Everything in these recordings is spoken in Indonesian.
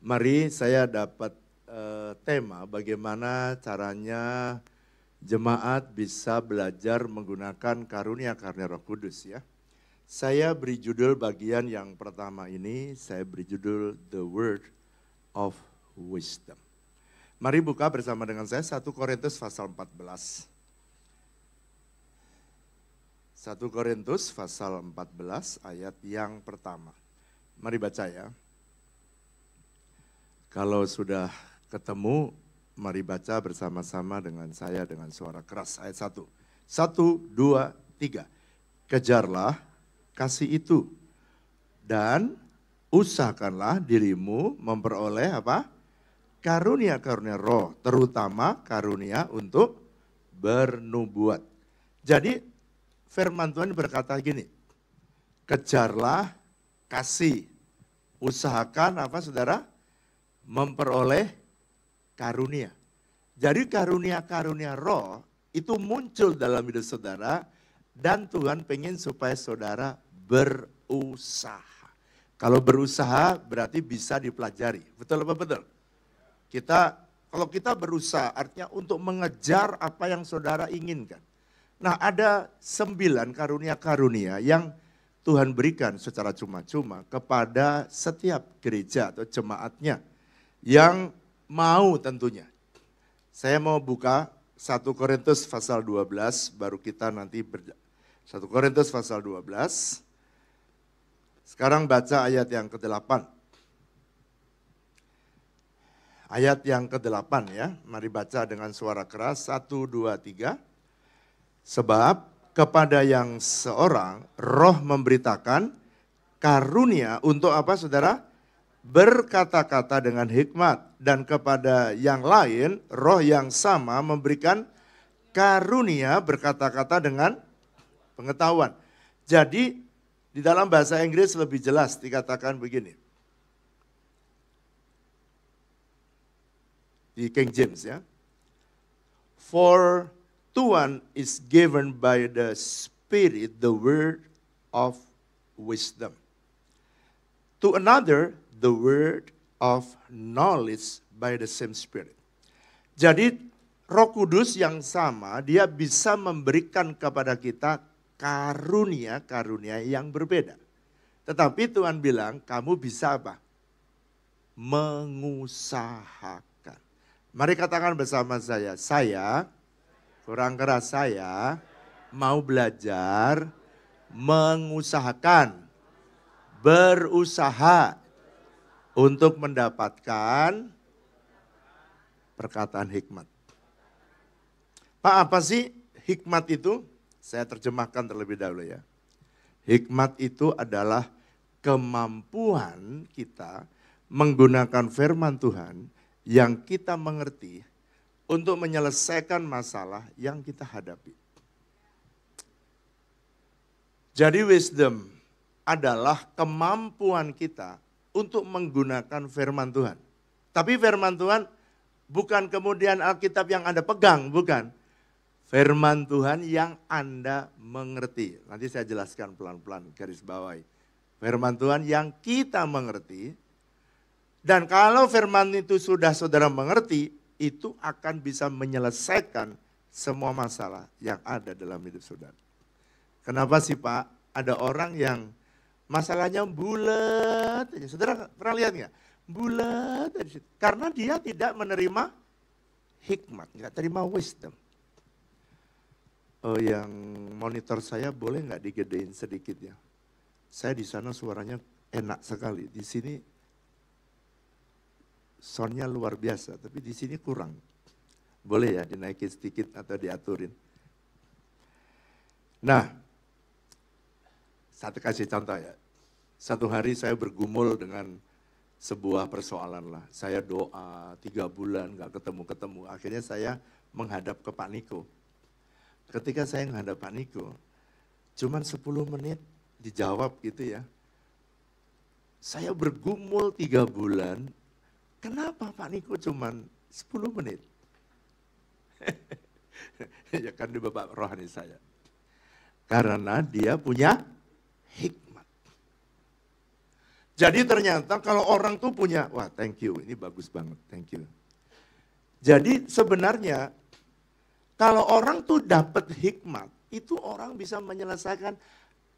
Mari saya dapat tema bagaimana caranya jemaat bisa belajar menggunakan karunia-karunia Roh Kudus ya. Saya beri judul bagian yang pertama ini, saya beri judul The Word of Wisdom. Mari buka bersama dengan saya 1 Korintus pasal 14. 1 Korintus pasal 14 ayat yang pertama. Mari baca ya. Kalau sudah ketemu, mari baca bersama-sama dengan saya dengan suara keras. Ayat 1. 1, 2, 3. Kejarlah kasih itu dan usahakanlah dirimu memperoleh apa? Karunia-karunia roh, terutama karunia untuk bernubuat. Jadi firman Tuhan berkata gini, kejarlah kasih, usahakan apa saudara? Memperoleh karunia. Jadi karunia-karunia roh itu muncul dalam hidup saudara dan Tuhan pengen supaya saudara berusaha. Kalau berusaha berarti bisa dipelajari. Betul apa betul? Kalau kita berusaha artinya untuk mengejar apa yang saudara inginkan. Nah ada 9 karunia-karunia yang Tuhan berikan secara cuma-cuma kepada setiap gereja atau jemaatnya yang mau tentunya. Saya mau buka 1 Korintus pasal 12 baru kita nanti 1 Korintus pasal 12. Sekarang baca ayat yang ke-8. Ayat yang ke-8 ya. Mari baca dengan suara keras 1 2 3. Sebab kepada yang seorang roh memberitakan karunia untuk apa saudara? Berkata-kata dengan hikmat, dan kepada yang lain roh yang sama memberikan karunia berkata-kata dengan pengetahuan. Jadi di dalam bahasa Inggris lebih jelas dikatakan begini. Di King James ya. For to one is given by the Spirit the word of wisdom. To another the word of knowledge by the same Spirit. Jadi Roh Kudus yang sama dia bisa memberikan kepada kita karunia-karunia yang berbeda. Tetapi Tuhan bilang kamu bisa apa? Mengusahakan. Mari katakan bersama saya kurang keras saya mau belajar mengusahakan, berusaha untuk mendapatkan perkataan hikmat. Pak, apa sih hikmat itu? Saya terjemahkan terlebih dahulu ya. Hikmat itu adalah kemampuan kita menggunakan firman Tuhan yang kita mengerti untuk menyelesaikan masalah yang kita hadapi. Jadi wisdom adalah kemampuan kita untuk menggunakan firman Tuhan. Tapi firman Tuhan bukan kemudian Alkitab yang Anda pegang, bukan. Firman Tuhan yang Anda mengerti. Nanti saya jelaskan pelan-pelan, garis bawahi. Firman Tuhan yang kita mengerti. Dan kalau firman itu sudah saudara mengerti, itu akan bisa menyelesaikan semua masalah yang ada dalam hidup saudara. Kenapa sih Pak? Ada orang yang masalahnya bulat aja. Saudara pernah lihat nggak? Bulat aja. Karena dia tidak menerima hikmat, nggak terima wisdom. Oh, yang monitor saya boleh nggak digedein sedikit ya? Saya di sana suaranya enak sekali. Di sini soundnya luar biasa, tapi di sini kurang. Boleh ya dinaikin sedikit atau diaturin. Nah, satu kasih contoh ya. Satu hari saya bergumul dengan sebuah persoalan lah. Saya doa 3 bulan gak ketemu-ketemu. Akhirnya saya menghadap ke Pak Niko. Ketika saya menghadap Pak Niko, cuman 10 menit dijawab gitu ya. Saya bergumul 3 bulan, kenapa Pak Niko cuman 10 menit? Ya kan di Bapak rohani saya. Karena dia punya hikmat. Jadi ternyata kalau orang tuh punya, wah thank you, ini bagus banget, thank you. Jadi sebenarnya kalau orang tuh dapat hikmat, itu orang bisa menyelesaikan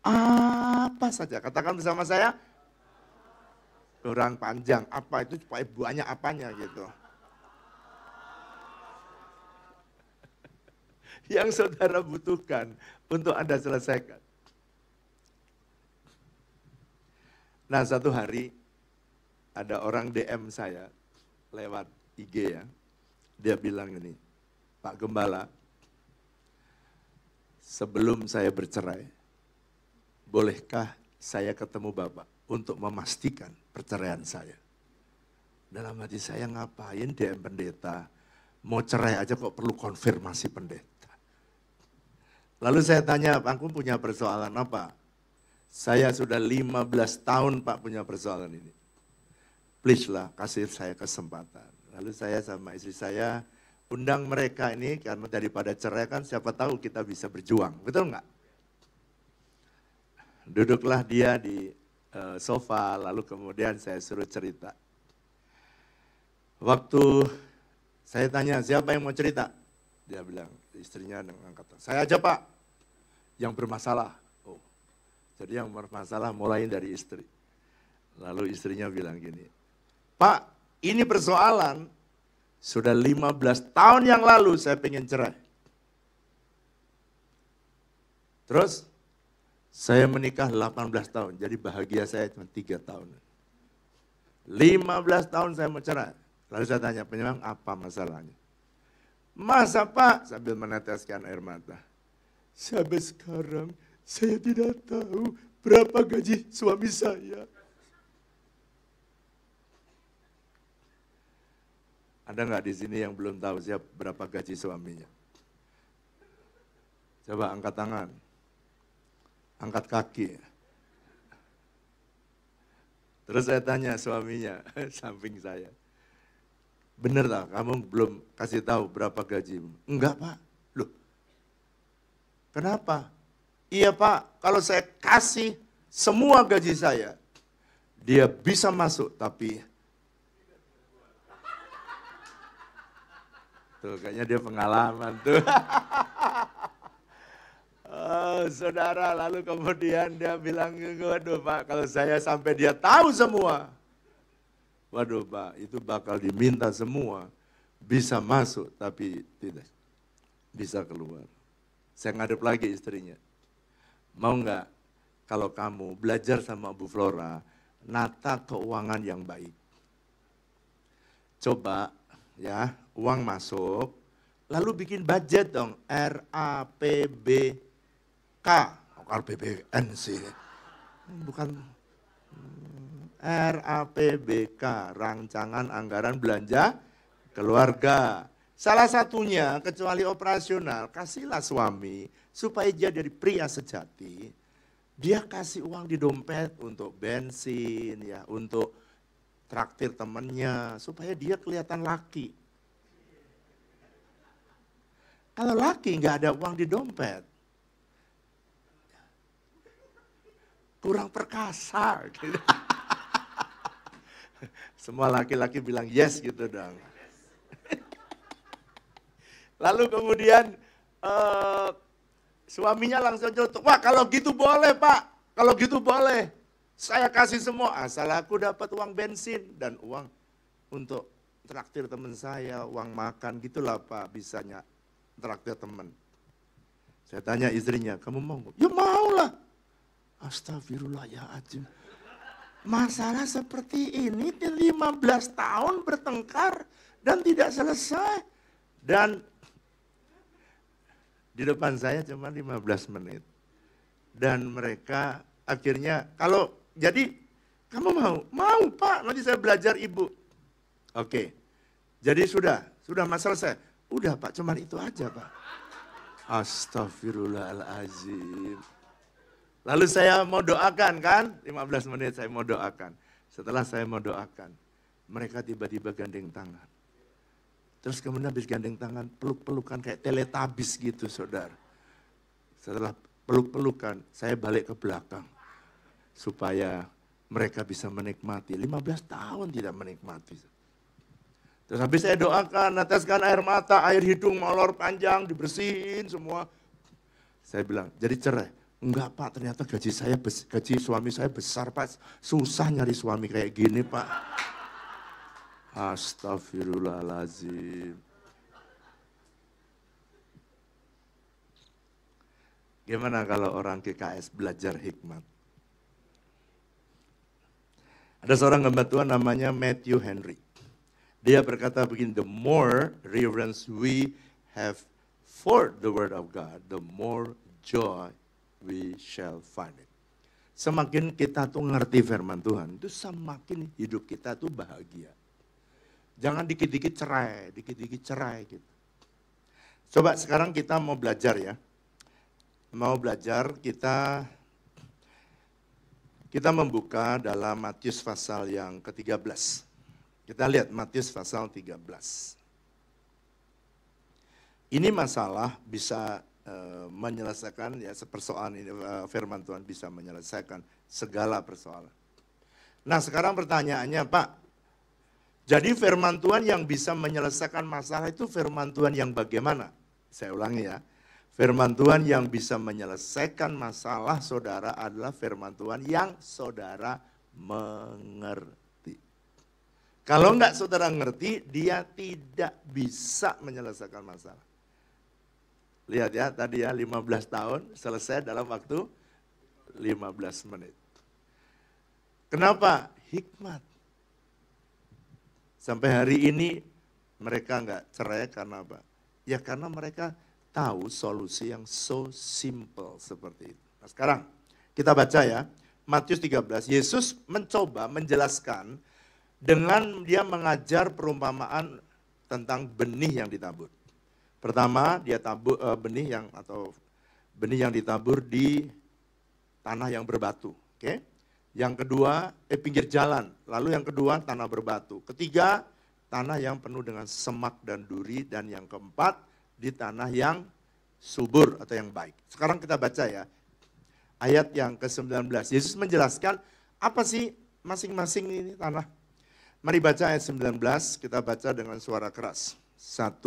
apa saja. Katakan bersama saya, kurang panjang, apa itu supaya banyak apanya gitu. Yang saudara butuhkan untuk Anda selesaikan. Nah satu hari ada orang DM saya lewat IG ya. Dia bilang ini, Pak Gembala, sebelum saya bercerai, bolehkah saya ketemu Bapak untuk memastikan perceraian saya? Dalam hati saya ngapain DM pendeta, mau cerai aja kok perlu konfirmasi pendeta. Lalu saya tanya, aku punya persoalan apa? Saya sudah 15 tahun Pak punya persoalan ini. Please lah kasih saya kesempatan. Lalu saya sama istri saya undang mereka ini karena daripada cerai kan siapa tahu kita bisa berjuang. Betul nggak? Duduklah dia di sofa lalu kemudian saya suruh cerita. Waktu saya tanya siapa yang mau cerita? Dia bilang istrinya dengan kata, saya aja Pak yang bermasalah. Oh, jadi yang bermasalah mulai dari istri. Lalu istrinya bilang gini, Pak ini persoalan sudah 15 tahun yang lalu saya pengen cerai. Terus saya menikah 18 tahun, jadi bahagia saya cuma 3 tahun. 15 tahun saya mau cerai. Lalu saya tanya, penyebab apa masalahnya? Masa Pak, sambil meneteskan air mata. Sampai sekarang saya tidak tahu berapa gaji suami saya. Ada nggak di sini yang belum tahu siapa berapa gaji suaminya? Coba angkat tangan. Angkat kaki. Terus saya tanya suaminya, samping saya. Bener tak kamu belum kasih tahu berapa gajimu? Enggak Pak. Loh, kenapa? Iya Pak, kalau saya kasih semua gaji saya, dia bisa masuk tapi tuh kayaknya dia pengalaman tuh. Oh, saudara, lalu kemudian dia bilang, waduh Pak, kalau saya sampai dia tahu semua, waduh Pak, itu bakal diminta semua, bisa masuk tapi tidak bisa keluar. Saya ngadep lagi istrinya, mau nggak kalau kamu belajar sama Bu Flora, nata keuangan yang baik. Coba ya, uang masuk, lalu bikin budget dong, RAPBK, RPBN sih, bukan RAPBK, Rancangan Anggaran Belanja Keluarga. Salah satunya, kecuali operasional, kasihlah suami, supaya dia dari pria sejati, dia kasih uang di dompet untuk bensin, ya, untuk traktir temannya, supaya dia kelihatan laki. Kalau laki nggak ada uang di dompet, kurang perkasa. Gitu. Semua laki-laki bilang yes gitu dong. Lalu kemudian suaminya langsung contoh, wah kalau gitu boleh Pak, kalau gitu boleh. Saya kasih semua, asal aku dapat uang bensin dan uang untuk traktir teman saya, uang makan, gitulah Pak bisanya traktir teman. Saya tanya istrinya, kamu mau? Ya maulah. Astagfirullahaladzim. Masalah seperti ini 15 tahun bertengkar dan tidak selesai. Dan di depan saya cuma 15 menit. Dan mereka akhirnya, kalau jadi kamu mau? Mau Pak, nanti saya belajar Ibu. Oke, jadi sudah masalah selesai. Udah Pak, cuma itu aja Pak. Astagfirullahaladzim. Lalu saya mau doakan kan, 15 menit saya mau doakan. Setelah saya mau doakan, mereka tiba-tiba gandeng tangan. Terus kemudian habis gandeng tangan, peluk-pelukan kayak teletabis gitu saudara. Setelah peluk-pelukan, saya balik ke belakang. Supaya mereka bisa menikmati. 15 tahun tidak menikmati. Terus habis saya doakan, neteskan air mata, air hidung molor panjang, dibersihin semua. Saya bilang, jadi cerai. Enggak Pak, ternyata gaji suami saya besar Pak. Susah nyari suami kayak gini Pak. Astagfirullahaladzim. Gimana kalau orang GKS belajar hikmat? Ada seorang hamba Tuhan namanya Matthew Henry. Dia berkata begini, the more reverence we have for the word of God, the more joy we shall find it. Semakin kita tuh ngerti firman Tuhan, itu semakin hidup kita tuh bahagia. Jangan dikit-dikit cerai gitu. Coba sekarang kita mau belajar ya. Mau belajar, kita membuka dalam Matius pasal yang ke-13. Kita lihat Matius pasal 13. Ini masalah bisa menyelesaikan ya persoalan ini, firman Tuhan bisa menyelesaikan segala persoalan. Nah sekarang pertanyaannya Pak, jadi firman Tuhan yang bisa menyelesaikan masalah itu firman Tuhan yang bagaimana? Saya ulangi ya. Firman Tuhan yang bisa menyelesaikan masalah saudara adalah firman Tuhan yang saudara mengerti. Kalau enggak saudara ngerti, dia tidak bisa menyelesaikan masalah. Lihat ya, tadi ya 15 tahun selesai dalam waktu 15 menit. Kenapa? Hikmat. Sampai hari ini mereka enggak cerai karena apa? Ya karena mereka tahu solusi yang so simple seperti itu. Nah sekarang kita baca ya, Matius 13, Yesus mencoba menjelaskan dengan dia mengajar perumpamaan tentang benih yang ditabur. Pertama dia tabur benih yang ditabur di tanah yang berbatu. Oke? Yang kedua pinggir jalan, lalu yang kedua tanah berbatu. Ketiga tanah yang penuh dengan semak dan duri, dan yang keempat di tanah yang subur atau yang baik. Sekarang kita baca ya, ayat yang ke-19. Yesus menjelaskan apa sih masing-masing ini tanah. Mari baca ayat 19, kita baca dengan suara keras. 1,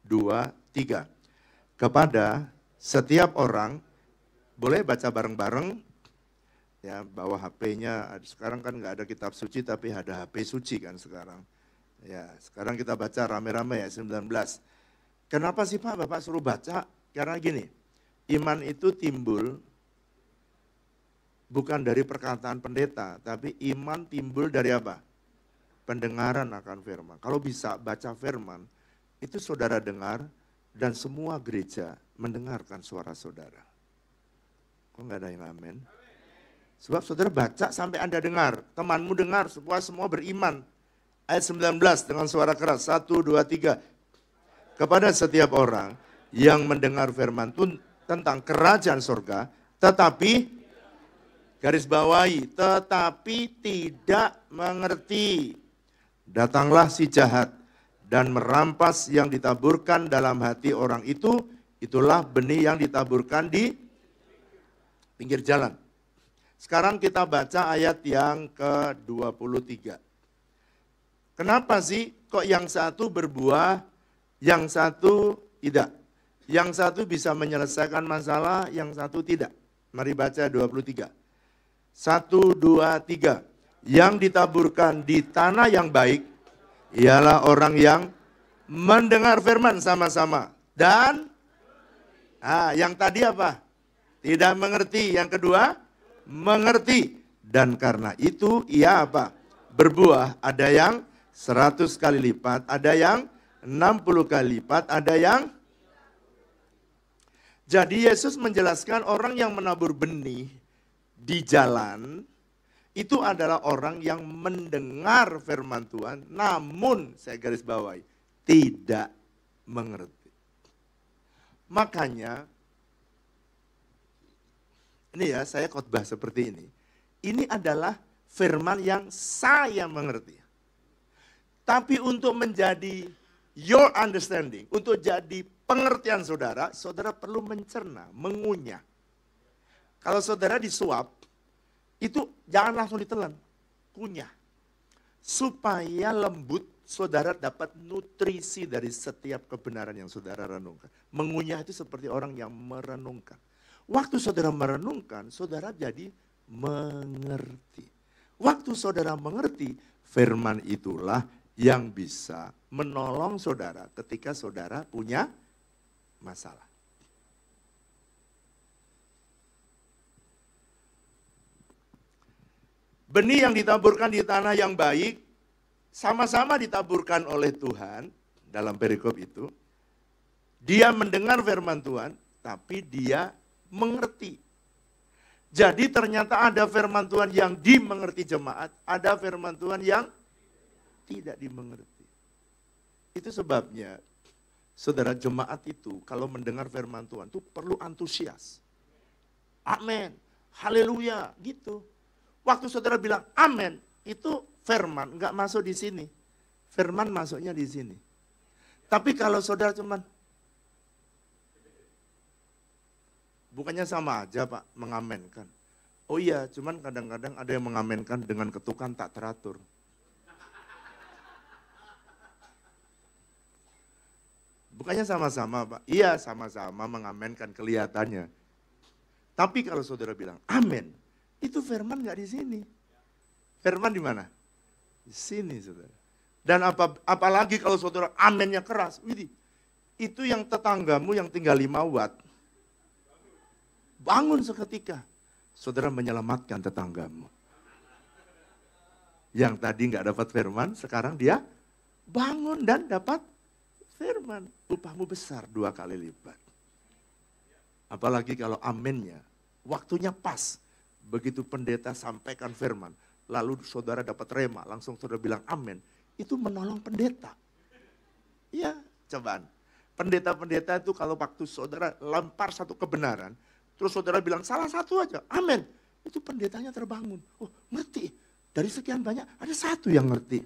2, 3. Kepada setiap orang, boleh baca bareng-bareng, ya bawa HP-nya, sekarang kan nggak ada kitab suci tapi ada HP suci kan sekarang. Ya, sekarang kita baca rame-rame ya 19. Kenapa sih Pak Bapak suruh baca? Karena gini, iman itu timbul bukan dari perkataan pendeta, tapi iman timbul dari apa? Pendengaran akan firman. Kalau bisa baca firman, itu saudara dengar dan semua gereja mendengarkan suara saudara. Kok nggak ada yang amin? Sebab saudara baca sampai Anda dengar, temanmu dengar, supaya semua beriman. Ayat 19 dengan suara keras, 1, 2, 3. Kepada setiap orang yang mendengar firman tentang kerajaan surga, tetapi, garis bawahi, tetapi tidak mengerti. Datanglah si jahat dan merampas yang ditaburkan dalam hati orang itu, itulah benih yang ditaburkan di pinggir jalan. Sekarang kita baca ayat yang ke-23. Kenapa sih kok yang satu berbuah, yang satu tidak? Yang satu bisa menyelesaikan masalah, yang satu tidak. Mari baca 23. 1, 2, 3. Yang ditaburkan di tanah yang baik, ialah orang yang mendengar firman sama-sama. Dan, yang tadi apa? Tidak mengerti. Yang kedua, mengerti. Dan karena itu ia apa? Berbuah. Ada yang 100 kali lipat, ada yang 60 kali lipat, ada yang... Jadi Yesus menjelaskan orang yang menabur benih di jalan, itu adalah orang yang mendengar firman Tuhan, namun saya garis bawahi, tidak mengerti. Makanya, ini ya saya khotbah seperti ini. Ini adalah firman yang saya mengerti. Tapi untuk menjadi your understanding, untuk jadi pengertian saudara, saudara perlu mencerna, mengunyah. Kalau saudara disuap, Itu jangan langsung ditelan, kunyah. Supaya lembut, saudara dapat nutrisi dari setiap kebenaran yang saudara renungkan. Mengunyah itu seperti orang yang merenungkan. Waktu saudara merenungkan, saudara jadi mengerti. Waktu saudara mengerti, firman itulah yang bisa menolong saudara ketika saudara punya masalah. Benih yang ditaburkan di tanah yang baik, sama-sama ditaburkan oleh Tuhan dalam perikop itu. Dia mendengar firman Tuhan, tapi dia mengerti. Jadi ternyata ada firman Tuhan yang dimengerti jemaat, ada firman Tuhan yang tidak dimengerti. Itu sebabnya, saudara jemaat itu kalau mendengar firman Tuhan itu perlu antusias. Amin, haleluya, gitu. Waktu saudara bilang amin, itu firman enggak masuk di sini. Firman masuknya di sini. Tapi kalau saudara cuman, bukannya sama aja Pak mengamenkan. Oh iya, cuman kadang-kadang ada yang mengamenkan dengan ketukan tak teratur. Bukannya sama-sama Pak? Iya sama-sama mengamenkan kelihatannya. Tapi kalau saudara bilang amin, itu firman nggak di sini. Firman di mana? Di sini, saudara. Dan apalagi kalau saudara amennya keras, widih, itu yang tetanggamu yang tinggal 5 watt, bangun seketika. Saudara menyelamatkan tetanggamu. Yang tadi nggak dapat firman, sekarang dia bangun dan dapat firman. Upahmu besar 2 kali lipat. Apalagi kalau amennya, waktunya pas. Begitu pendeta sampaikan firman, lalu saudara dapat rema, langsung saudara bilang amin. Itu menolong pendeta. Iya, cobaan. Pendeta-pendeta itu kalau waktu saudara lempar satu kebenaran, terus saudara bilang salah satu aja, amin. Itu pendetanya terbangun. Oh, ngerti. Dari sekian banyak, ada satu yang ngerti.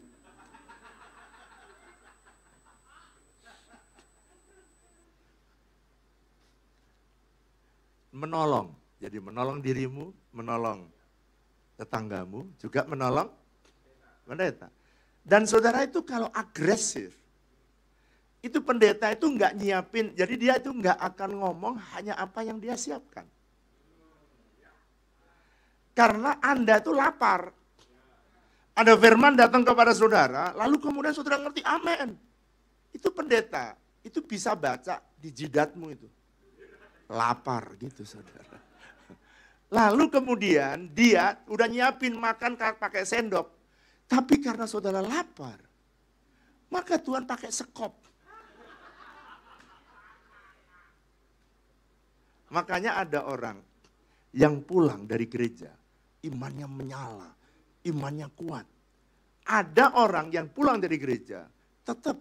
Menolong. Jadi menolong dirimu, menolong tetanggamu, juga menolong pendeta. Dan saudara itu kalau agresif, itu pendeta itu enggak nyiapin, jadi dia itu enggak akan ngomong hanya apa yang dia siapkan. Karena Anda itu lapar. Ada firman datang kepada saudara, lalu kemudian saudara ngerti, amin. Itu pendeta, itu bisa baca di jidatmu itu. Lapar gitu saudara. Lalu kemudian dia udah nyiapin makan pakai sendok. Tapi karena saudara lapar, maka Tuhan pakai sekop. Makanya ada orang yang pulang dari gereja, imannya menyala, imannya kuat. Ada orang yang pulang dari gereja, tetap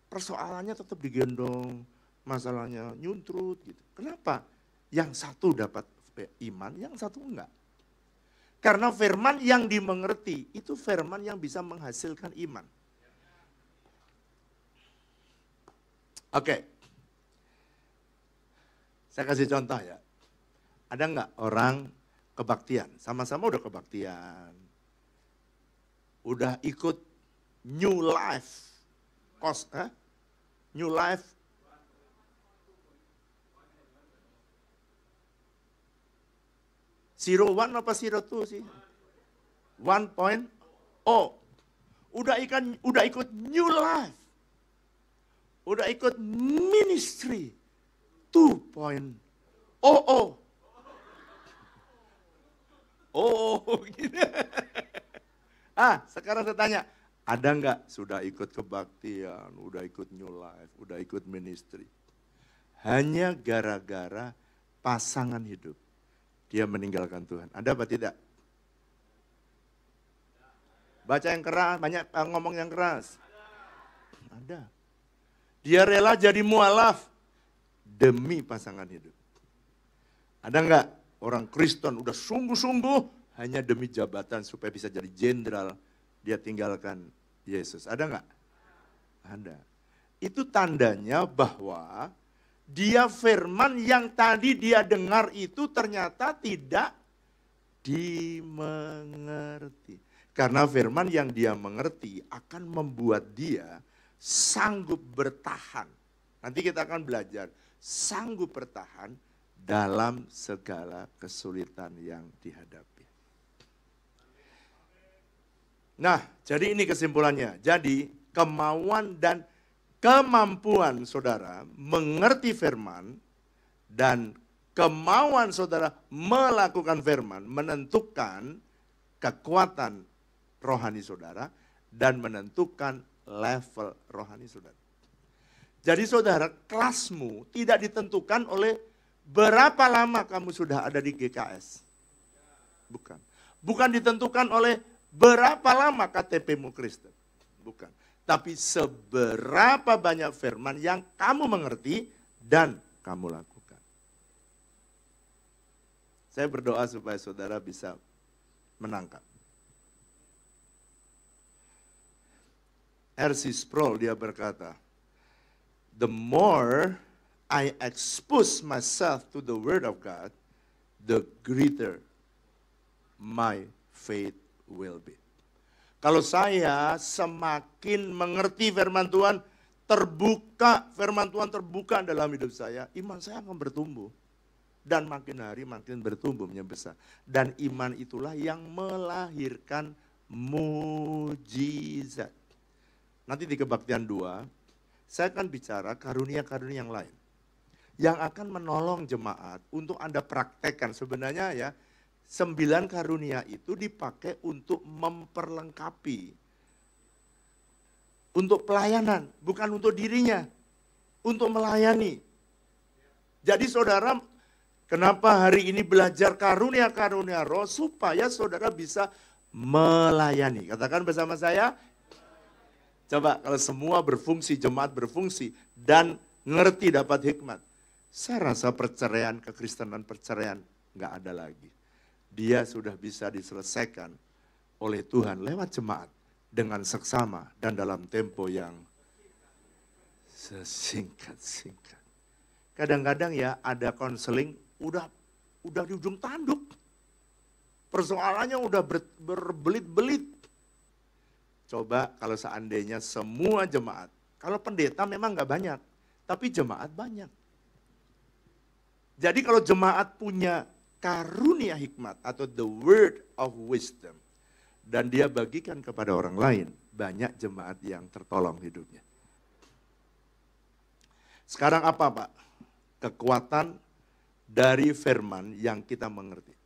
persoalannya tetap digendong, masalahnya nyuntrut gitu. Kenapa? Yang satu dapat iman, yang satu enggak. Karena firman yang dimengerti, itu firman yang bisa menghasilkan iman. Oke. Saya kasih contoh ya. Ada enggak orang kebaktian? Sama-sama udah kebaktian. Udah ikut New Life. New Life. Zero one apa zero two sih? 1.0. Udah ikut New Life. Udah ikut ministry 2.0. Gitu. Sekarang saya tanya, ada enggak sudah ikut kebaktian, udah ikut New Life, udah ikut ministry? Hanya gara-gara pasangan hidup. Dia meninggalkan Tuhan. Ada apa tidak? Baca yang keras, banyak ngomong yang keras. Ada. Dia rela jadi mualaf demi pasangan hidup. Ada enggak orang Kristen udah sungguh-sungguh hanya demi jabatan supaya bisa jadi jenderal, dia tinggalkan Yesus. Ada enggak? Ada. Itu tandanya bahwa dia firman yang tadi dia dengar itu ternyata tidak dimengerti. Karena firman yang dia mengerti akan membuat dia sanggup bertahan. Nanti kita akan belajar sanggup bertahan dalam segala kesulitan yang dihadapi. Nah, jadi ini kesimpulannya. Jadi kemauan dan kemampuan saudara mengerti firman dan kemauan saudara melakukan firman menentukan kekuatan rohani saudara dan menentukan level rohani saudara. Jadi saudara, kelasmu tidak ditentukan oleh berapa lama kamu sudah ada di GKS. Bukan. Bukan ditentukan oleh berapa lama KTP-mu Kristen. Bukan. Tapi seberapa banyak firman yang kamu mengerti dan kamu lakukan. Saya berdoa supaya saudara bisa menangkap. R.C. Sproul dia berkata, the more I expose myself to the Word of God, the greater my faith will be. Kalau saya semakin mengerti firman Tuhan, firman Tuhan terbuka dalam hidup saya, iman saya akan bertumbuh. Dan makin hari makin bertumbuh membesar. Dan iman itulah yang melahirkan mujizat. Nanti di kebaktian 2, saya akan bicara karunia-karunia yang lain. Yang akan menolong jemaat untuk Anda praktekkan. Sebenarnya ya, 9 karunia itu dipakai untuk memperlengkapi. Untuk pelayanan, bukan untuk dirinya. Untuk melayani. Jadi saudara, kenapa hari ini belajar karunia-karunia roh supaya saudara bisa melayani. Katakan bersama saya, coba kalau semua berfungsi, jemaat berfungsi dan ngerti dapat hikmat. Saya rasa perceraian, kekristenan perceraian nggak ada lagi. Dia sudah bisa diselesaikan oleh Tuhan lewat jemaat dengan seksama dan dalam tempo yang sesingkat-singkat. Kadang-kadang ya ada konseling udah di ujung tanduk. Persoalannya udah berbelit-belit. Coba kalau seandainya semua jemaat, kalau pendeta memang nggak banyak, tapi jemaat banyak. Jadi kalau jemaat punya karunia hikmat atau the word of wisdom, dan dia bagikan kepada orang lain, banyak jemaat yang tertolong hidupnya. Sekarang apa Pak? Kekuatan dari firman yang kita mengerti.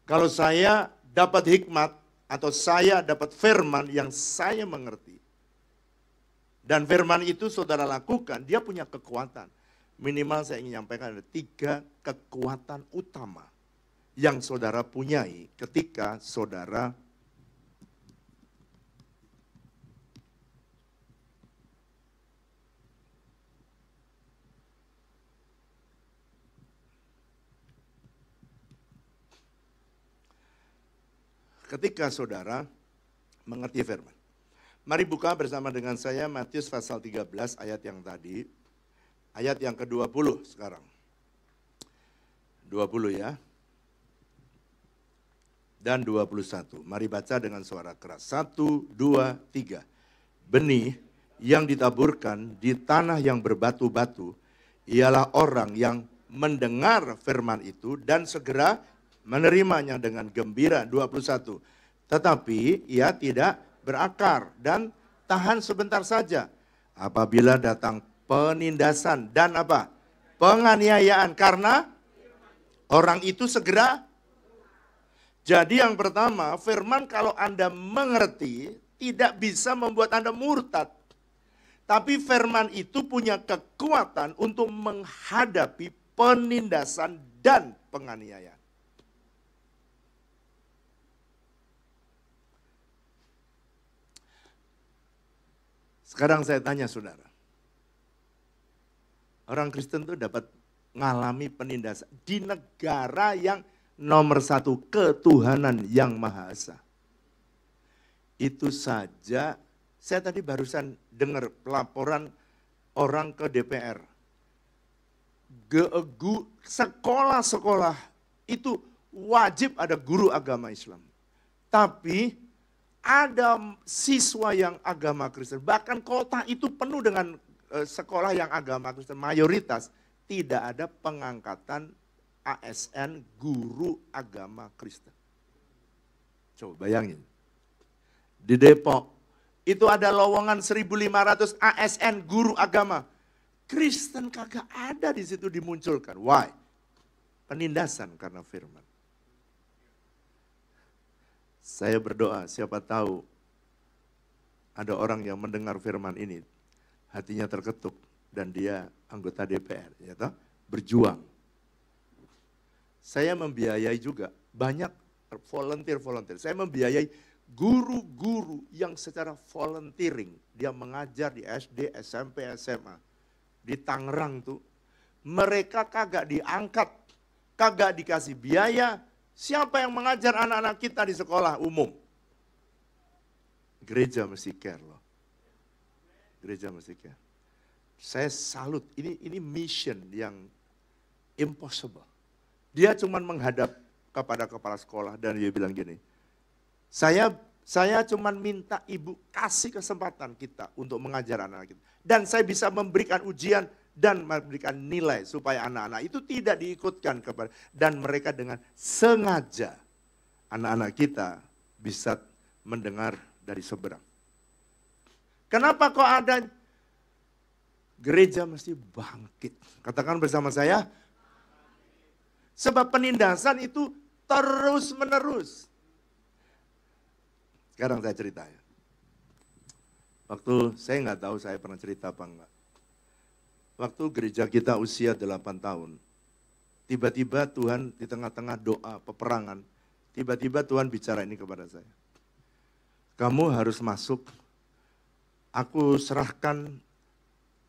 Kalau saya dapat hikmat atau saya dapat firman yang saya mengerti, dan firman itu saudara lakukan, dia punya kekuatan. Minimal saya ingin menyampaikan ada 3 kekuatan utama yang saudara punyai ketika saudara mengerti firman. Mari buka bersama dengan saya Matius pasal 13 ayat yang tadi. Ayat yang ke-20 sekarang. 20 ya. Dan 21. Mari baca dengan suara keras. 1, 2, 3. Benih yang ditaburkan di tanah yang berbatu-batu ialah orang yang mendengar firman itu dan segera menerimanya dengan gembira. 21. Tetapi ia tidak berakar dan tahan sebentar saja. Apabila datang penindasan dan apa? Penganiayaan karena orang itu segera. Jadi yang pertama, firman kalau Anda mengerti tidak bisa membuat Anda murtad. Tapi firman itu punya kekuatan untuk menghadapi penindasan dan penganiayaan. Sekarang saya tanya saudara. Orang Kristen itu dapat mengalami penindasan di negara yang nomor 1 ketuhanan yang Maha Esa. Itu saja, saya tadi barusan dengar pelaporan orang ke DPR. Sekolah-sekolah Itu wajib ada guru agama Islam. Tapi ada siswa yang agama Kristen. Bahkan kota itu penuh dengan sekolah yang agama Kristen. Mayoritas tidak ada pengangkatan ASN guru agama Kristen. Coba bayangin. Di Depok itu ada lowongan 1.500 ASN guru agama. Kristen kagak ada di situ dimunculkan. Why? Penindasan karena firman. Saya berdoa, siapa tahu ada orang yang mendengar firman ini, hatinya terketuk dan dia anggota DPR, ya toh? Berjuang. Saya membiayai juga banyak volunteer. Saya membiayai guru-guru yang secara volunteering, dia mengajar di SD, SMP, SMA. Di Tangerang tuh, mereka kagak diangkat, kagak dikasih biaya. Siapa yang mengajar anak-anak kita di sekolah umum? Gereja mesti care loh. Gereja mesti care. Saya salut, ini mission yang impossible. Dia cuma menghadap kepada kepala sekolah dan dia bilang gini, saya cuma minta ibu kasih kesempatan kita untuk mengajar anak-anak kita. Dan saya bisa memberikan ujian dan memberikan nilai supaya anak-anak itu tidak diikutkan kepada, dan mereka dengan sengaja anak-anak kita bisa mendengar dari seberang. Kenapa kok ada gereja mesti bangkit? Katakan bersama saya, sebab penindasan itu terus menerus. Sekarang saya cerita ya. Waktu saya nggak tahu saya pernah cerita apa enggak. Waktu gereja kita usia 8 tahun, tiba-tiba Tuhan di tengah-tengah doa peperangan, tiba-tiba Tuhan bicara ini kepada saya. Kamu harus masuk, aku serahkan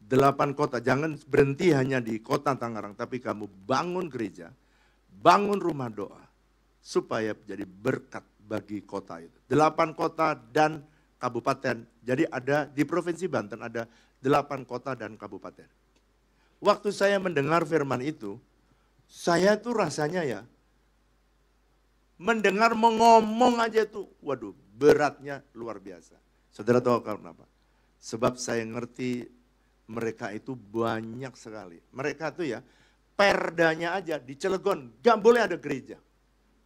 8 kota, jangan berhenti hanya di kota Tangerang, tapi kamu bangun gereja, bangun rumah doa, supaya jadi berkat bagi kota itu. 8 kota dan kabupaten, jadi ada di Provinsi Banten ada 8 kota dan kabupaten. Waktu saya mendengar firman itu, saya tuh rasanya ya, mendengar mengomong aja tuh, waduh beratnya luar biasa. Saudara tahu kenapa? Sebab saya ngerti mereka itu banyak sekali. Mereka tuh ya, perdanya aja di Cilegon, gak boleh ada gereja.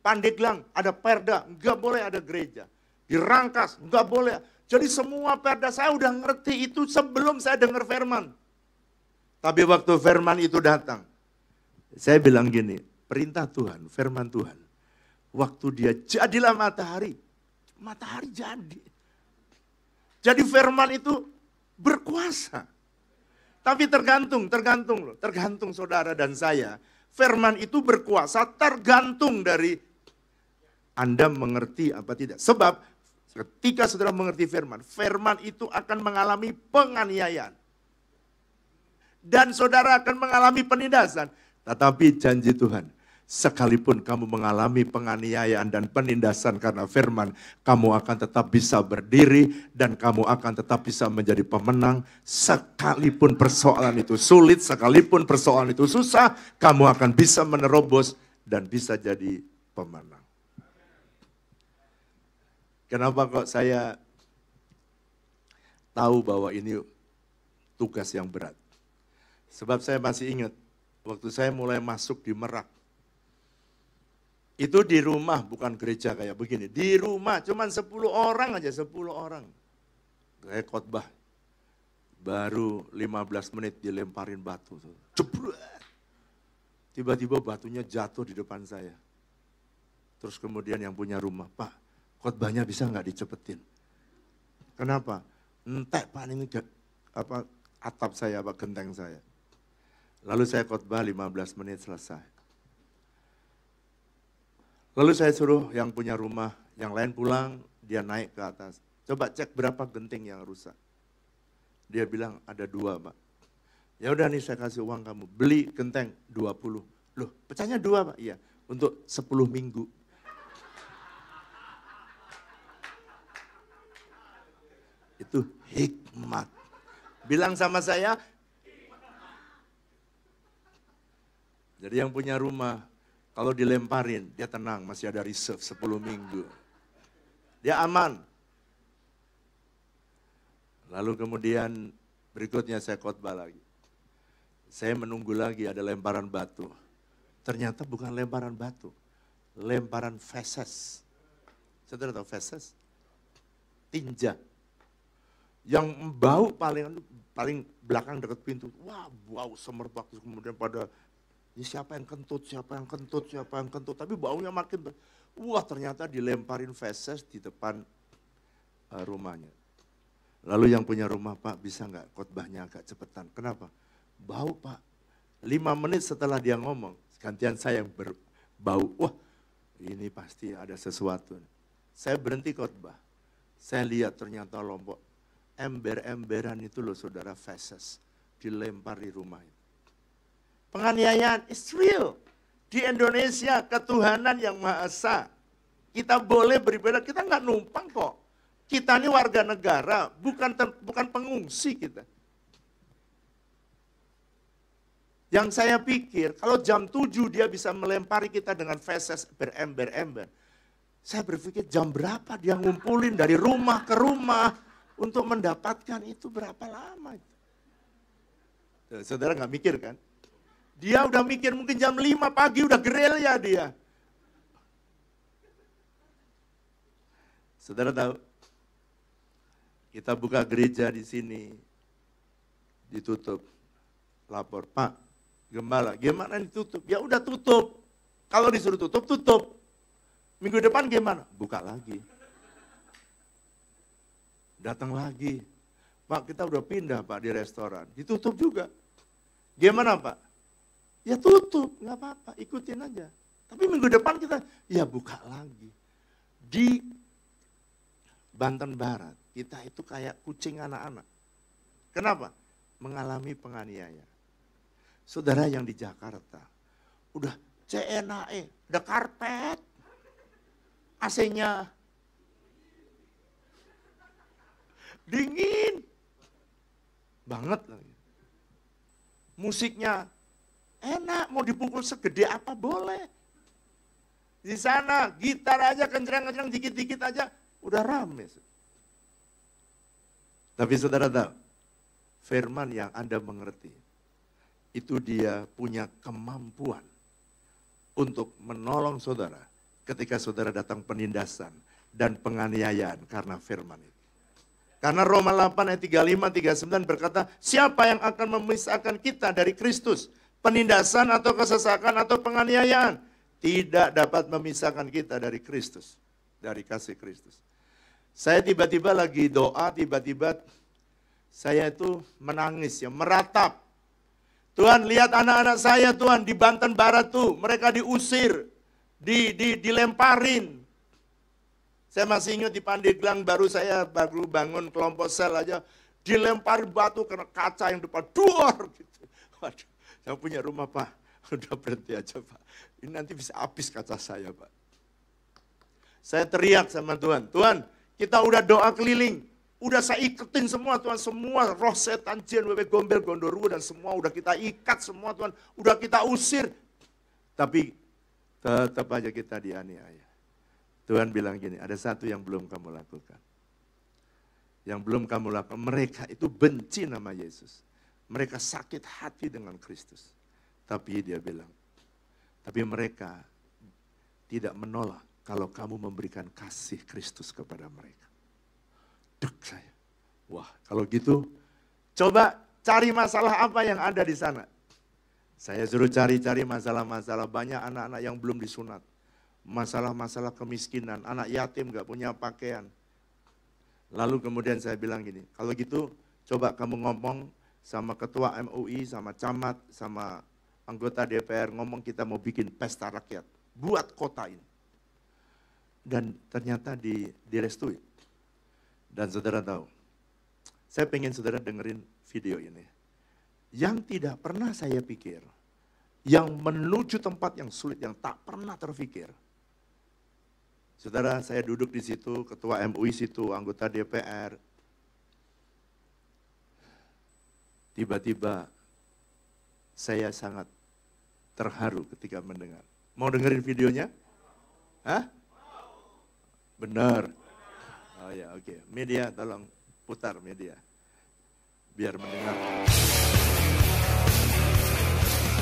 Pandeglang ada perda, gak boleh ada gereja. Di Rangkas, gak boleh. Jadi semua perda saya udah ngerti itu sebelum saya dengar firman. Tapi waktu firman itu datang, saya bilang gini, perintah Tuhan, firman Tuhan. Waktu dia jadilah matahari, matahari jadi. Jadi firman itu berkuasa. Tapi tergantung saudara dan saya. Firman itu berkuasa tergantung dari Anda mengerti apa tidak. Sebab ketika saudara mengerti firman, firman itu akan mengalami penganiayaan. Dan saudara akan mengalami penindasan. Tetapi janji Tuhan, sekalipun kamu mengalami penganiayaan dan penindasan karena firman, kamu akan tetap bisa berdiri dan kamu akan tetap bisa menjadi pemenang. Sekalipun persoalan itu sulit, sekalipun persoalan itu susah, kamu akan bisa menerobos dan bisa jadi pemenang. Kenapa kok saya tahu bahwa ini tugas yang berat? Sebab saya masih ingat, waktu saya mulai masuk di Merak, itu di rumah, bukan gereja kayak begini. Di rumah, cuman 10 orang aja, 10 orang. Saya khotbah, baru 15 menit dilemparin batu. Jebret. Tiba-tiba batunya jatuh di depan saya. Terus kemudian yang punya rumah, Pak, khotbahnya bisa nggak dicepetin? Kenapa? Entek Pak, ini atap saya, genteng saya. Lalu saya khotbah 15 menit selesai. Lalu saya suruh yang punya rumah, yang lain pulang, dia naik ke atas. Coba cek berapa genting yang rusak. Dia bilang ada 2 Pak. Ya udah nih saya kasih uang kamu, beli genteng 20. Loh pecahnya 2 Pak? Iya, untuk 10 minggu. Itu hikmat. Bilang sama saya, jadi yang punya rumah, Kalau dilemparin, dia tenang, masih ada reserve 10 minggu. Dia aman. Lalu kemudian berikutnya saya khotbah lagi. Saya menunggu lagi ada lemparan batu. Ternyata bukan lemparan batu, lemparan feses. Saudara tahu feses? Tinja. Yang bau paling belakang dekat pintu. Wah, bau semerbak. Kemudian pada, ini siapa yang kentut, siapa yang kentut, siapa yang kentut. Tapi baunya makin, wah ternyata dilemparin feses di depan rumahnya. Lalu yang punya rumah, Pak bisa nggak khotbahnya agak cepetan? Kenapa? Bau Pak. 5 menit setelah dia ngomong, gantian saya yang berbau. Wah ini pasti ada sesuatu. Saya berhenti khotbah. Saya lihat ternyata lompok ember-emberan itu loh saudara feses. Dilempar di rumah itu. Penganiayaan is real. Di Indonesia ketuhanan yang Maha Esa. Kita boleh beribadah, kita nggak numpang kok. Kita ini warga negara, bukan pengungsi kita. Yang saya pikir, kalau jam 7 dia bisa melempari kita dengan feses berember-ember. Saya berpikir jam berapa dia ngumpulin dari rumah ke rumah untuk mendapatkan itu berapa lama. Saudara nggak mikir kan? Dia udah mikir mungkin jam 5 pagi udah gerilya dia. Saudara tahu, kita buka gereja di sini, ditutup. Lapor, Pak, gembala, gimana ditutup? Ya udah tutup. Kalau disuruh tutup, tutup. Minggu depan gimana? Buka lagi. Datang lagi. Pak, kita udah pindah Pak di restoran. Ditutup juga. Gimana Pak? Ya tutup, nggak apa-apa, ikutin aja. Tapi minggu depan kita, ya buka lagi. Di Banten Barat, kita itu kayak kucing anak-anak. Kenapa? Mengalami penganiayaan. Saudara yang di Jakarta, udah CNAE, udah karpet, AC-nya dingin banget lagi. Musiknya enak, mau dipukul segede apa boleh. Di sana gitar aja kencang-kencang dikit-dikit aja udah rame. Tapi saudara tahu, firman yang Anda mengerti, itu dia punya kemampuan untuk menolong saudara ketika saudara datang penindasan dan penganiayaan karena firman itu. Karena Roma 8 ayat 35, 39 berkata, siapa yang akan memisahkan kita dari Kristus? Penindasan atau kesesakan atau penganiayaan? Tidak dapat memisahkan kita dari Kristus, dari kasih Kristus. Saya tiba-tiba lagi doa, tiba-tiba saya itu menangis, ya, meratap. Tuhan, lihat anak-anak saya Tuhan di Banten Barat tuh, mereka diusir, dilemparin. Saya masih ingat di Pandeglang saya baru bangun kelompok sel aja, dilempar batu kena kaca yang depan, duar gitu. Waduh, saya punya rumah Pak, udah berhenti aja Pak. Ini nanti bisa habis kaca saya Pak. Saya teriak sama Tuhan, Tuhan kita udah doa keliling, udah saya iketin semua Tuhan, semua roh setan, jin, wewe gombel, gondoruo dan semua udah kita ikat semua Tuhan, udah kita usir. Tapi tetap aja kita dianiaya. Tuhan bilang gini, ada satu yang belum kamu lakukan. Yang belum kamu lakukan, mereka itu benci nama Yesus. Mereka sakit hati dengan Kristus. Tapi dia bilang, tapi mereka tidak menolak kalau kamu memberikan kasih Kristus kepada mereka. Dek saya, wah kalau gitu coba cari masalah apa yang ada di sana. Saya suruh cari-cari masalah-masalah, banyak anak-anak yang belum disunat. Masalah-masalah kemiskinan, anak yatim gak punya pakaian. Lalu kemudian saya bilang gini, kalau gitu coba kamu ngomong sama ketua MUI, sama camat, sama anggota DPR, ngomong kita mau bikin pesta rakyat, buat kota ini. Dan ternyata direstui. Dan saudara tahu, saya pengen saudara dengerin video ini. Yang tidak pernah saya pikir, yang menuju tempat yang sulit, yang tak pernah terfikir. Saudara, saya duduk di situ, ketua MUI situ, anggota DPR. Tiba-tiba saya sangat terharu ketika mendengar. Mau dengerin videonya? Hah? Benar. Oh ya, oke. Media, tolong putar media. Biar mendengar.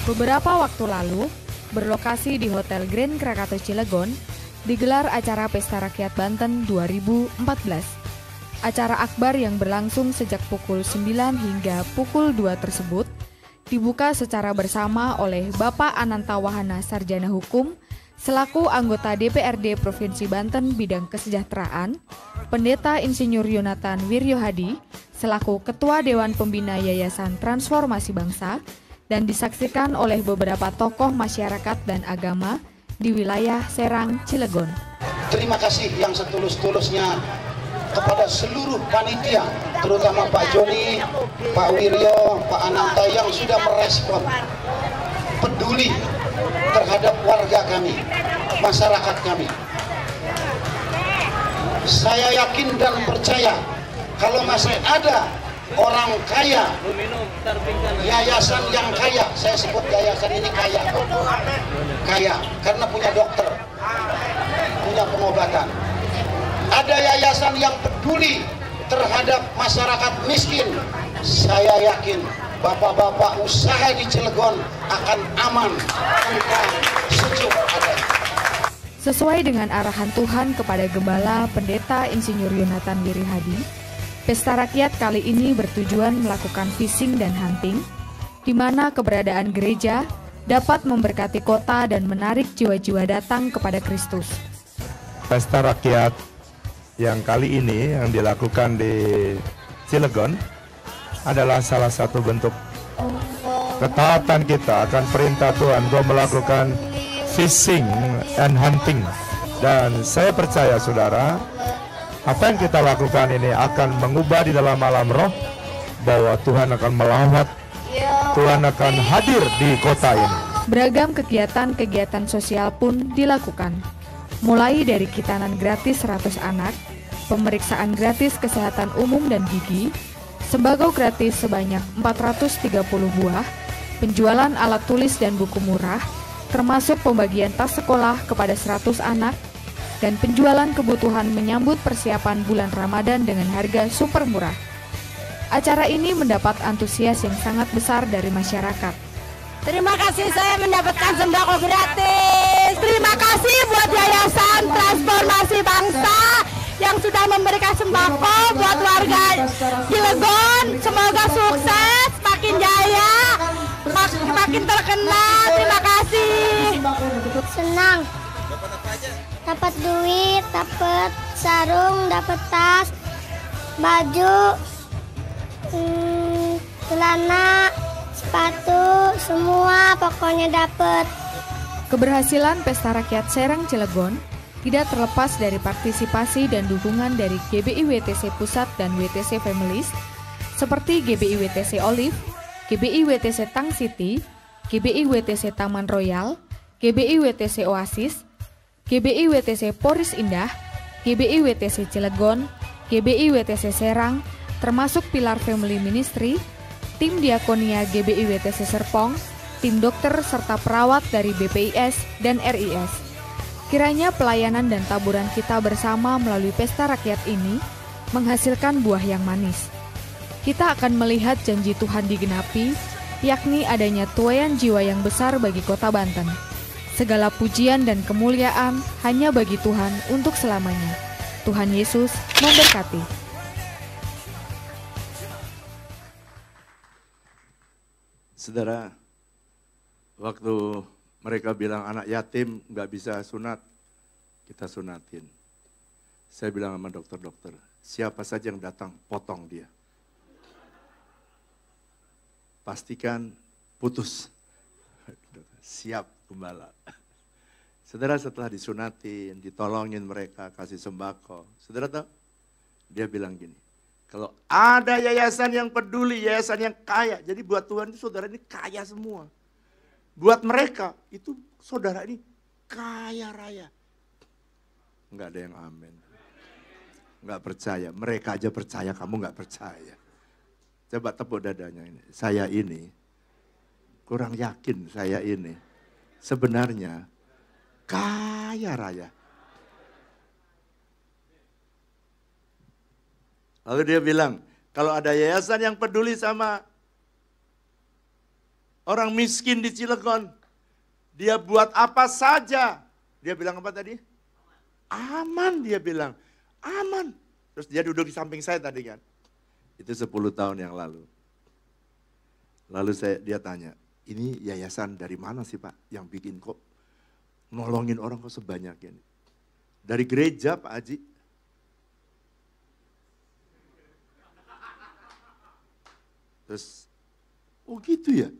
Beberapa waktu lalu, berlokasi di Hotel Grand Krakatau Cilegon, digelar acara Pesta Rakyat Banten 2014. Acara akbar yang berlangsung sejak pukul 9 hingga pukul 2 tersebut dibuka secara bersama oleh Bapak Ananta Wahana Sarjana Hukum selaku anggota DPRD Provinsi Banten bidang kesejahteraan, Pendeta Insinyur Yonatan Wiryohadi selaku Ketua Dewan Pembina Yayasan Transformasi Bangsa, dan disaksikan oleh beberapa tokoh masyarakat dan agama di wilayah Serang, Cilegon. Terima kasih yang setulus-tulusnya kepada seluruh panitia, terutama Pak Joni, Pak Wiryo, Pak Ananta yang sudah merespon, peduli terhadap warga kami, masyarakat kami. Saya yakin dan percaya kalau masih ada orang kaya, yayasan yang kaya, saya sebut yayasan ini kaya, karena punya dokter, punya pengobatan. Ada yayasan yang peduli terhadap masyarakat miskin, saya yakin bapak-bapak usaha di Cilegon akan aman, tentram, sejuk adanya. Sesuai dengan arahan Tuhan kepada Gembala Pendeta Insinyur Yonatan Wiryohadi, Pesta Rakyat kali ini bertujuan melakukan fishing dan hunting, di mana keberadaan gereja dapat memberkati kota dan menarik jiwa-jiwa datang kepada Kristus. Pesta Rakyat yang kali ini yang dilakukan di Cilegon adalah salah satu bentuk ketaatan kita akan perintah Tuhan untuk melakukan fishing and hunting. Dan saya percaya saudara, apa yang kita lakukan ini akan mengubah di dalam alam roh, bahwa Tuhan akan melawat, Tuhan akan hadir di kota ini. Beragam kegiatan-kegiatan sosial pun dilakukan, mulai dari kitanan gratis 100 anak, pemeriksaan gratis kesehatan umum dan gigi, sembako gratis sebanyak 430 buah, penjualan alat tulis dan buku murah, termasuk pembagian tas sekolah kepada 100 anak, dan penjualan kebutuhan menyambut persiapan bulan Ramadan dengan harga super murah. Acara ini mendapat antusias yang sangat besar dari masyarakat. Terima kasih saya mendapatkan sembako gratis. Terima kasih buat Yayasan Transformasi Bangsa yang sudah memberikan sembako buat warga Cilegon. Semoga sukses, makin jaya, makin terkenal. Terima kasih. Senang. Dapat duit, dapat sarung, dapat tas, baju, celana, sepatu, semua pokoknya dapat. Keberhasilan Pesta Rakyat Serang Cilegon tidak terlepas dari partisipasi dan dukungan dari GBI WTC Pusat dan WTC Families seperti GBI WTC Olive, GBI WTC Tang City, GBI WTC Taman Royal, GBI WTC Oasis, GBI WTC Poris Indah, GBI WTC Cilegon, GBI WTC Serang, termasuk Pilar Family Ministry, tim Diakonia GBI WTC Serpong, tim dokter serta perawat dari BPIS dan RIS. Kiranya pelayanan dan taburan kita bersama melalui Pesta Rakyat ini menghasilkan buah yang manis. Kita akan melihat janji Tuhan digenapi, yakni adanya tuaian jiwa yang besar bagi kota Banten. Segala pujian dan kemuliaan hanya bagi Tuhan untuk selamanya. Tuhan Yesus memberkati. Saudara, waktu mereka bilang anak yatim nggak bisa sunat, kita sunatin. Saya bilang sama dokter-dokter, siapa saja yang datang, potong dia. Pastikan putus. Siap, gembala. Saudara, setelah disunatin, ditolongin mereka, kasih sembako. Saudara tahu, dia bilang gini, kalau ada yayasan yang peduli, yayasan yang kaya, jadi buat Tuhan itu saudara ini kaya semua. Buat mereka, itu saudara ini kaya raya. Enggak ada yang amin. Enggak percaya, mereka aja percaya, kamu enggak percaya. Coba tepuk dadanya ini, saya ini, kurang yakin saya ini. Sebenarnya kaya raya. Lalu dia bilang, kalau ada yayasan yang peduli sama orang miskin di Cilegon, dia buat apa saja. Dia bilang apa tadi? Aman, dia bilang. Aman. Terus dia duduk di samping saya tadi kan. Itu 10 tahun yang lalu. Lalu dia tanya, ini yayasan dari mana sih Pak yang bikin kok nolongin orang kok sebanyak ini? Dari gereja Pak Haji. Terus, oh gitu ya?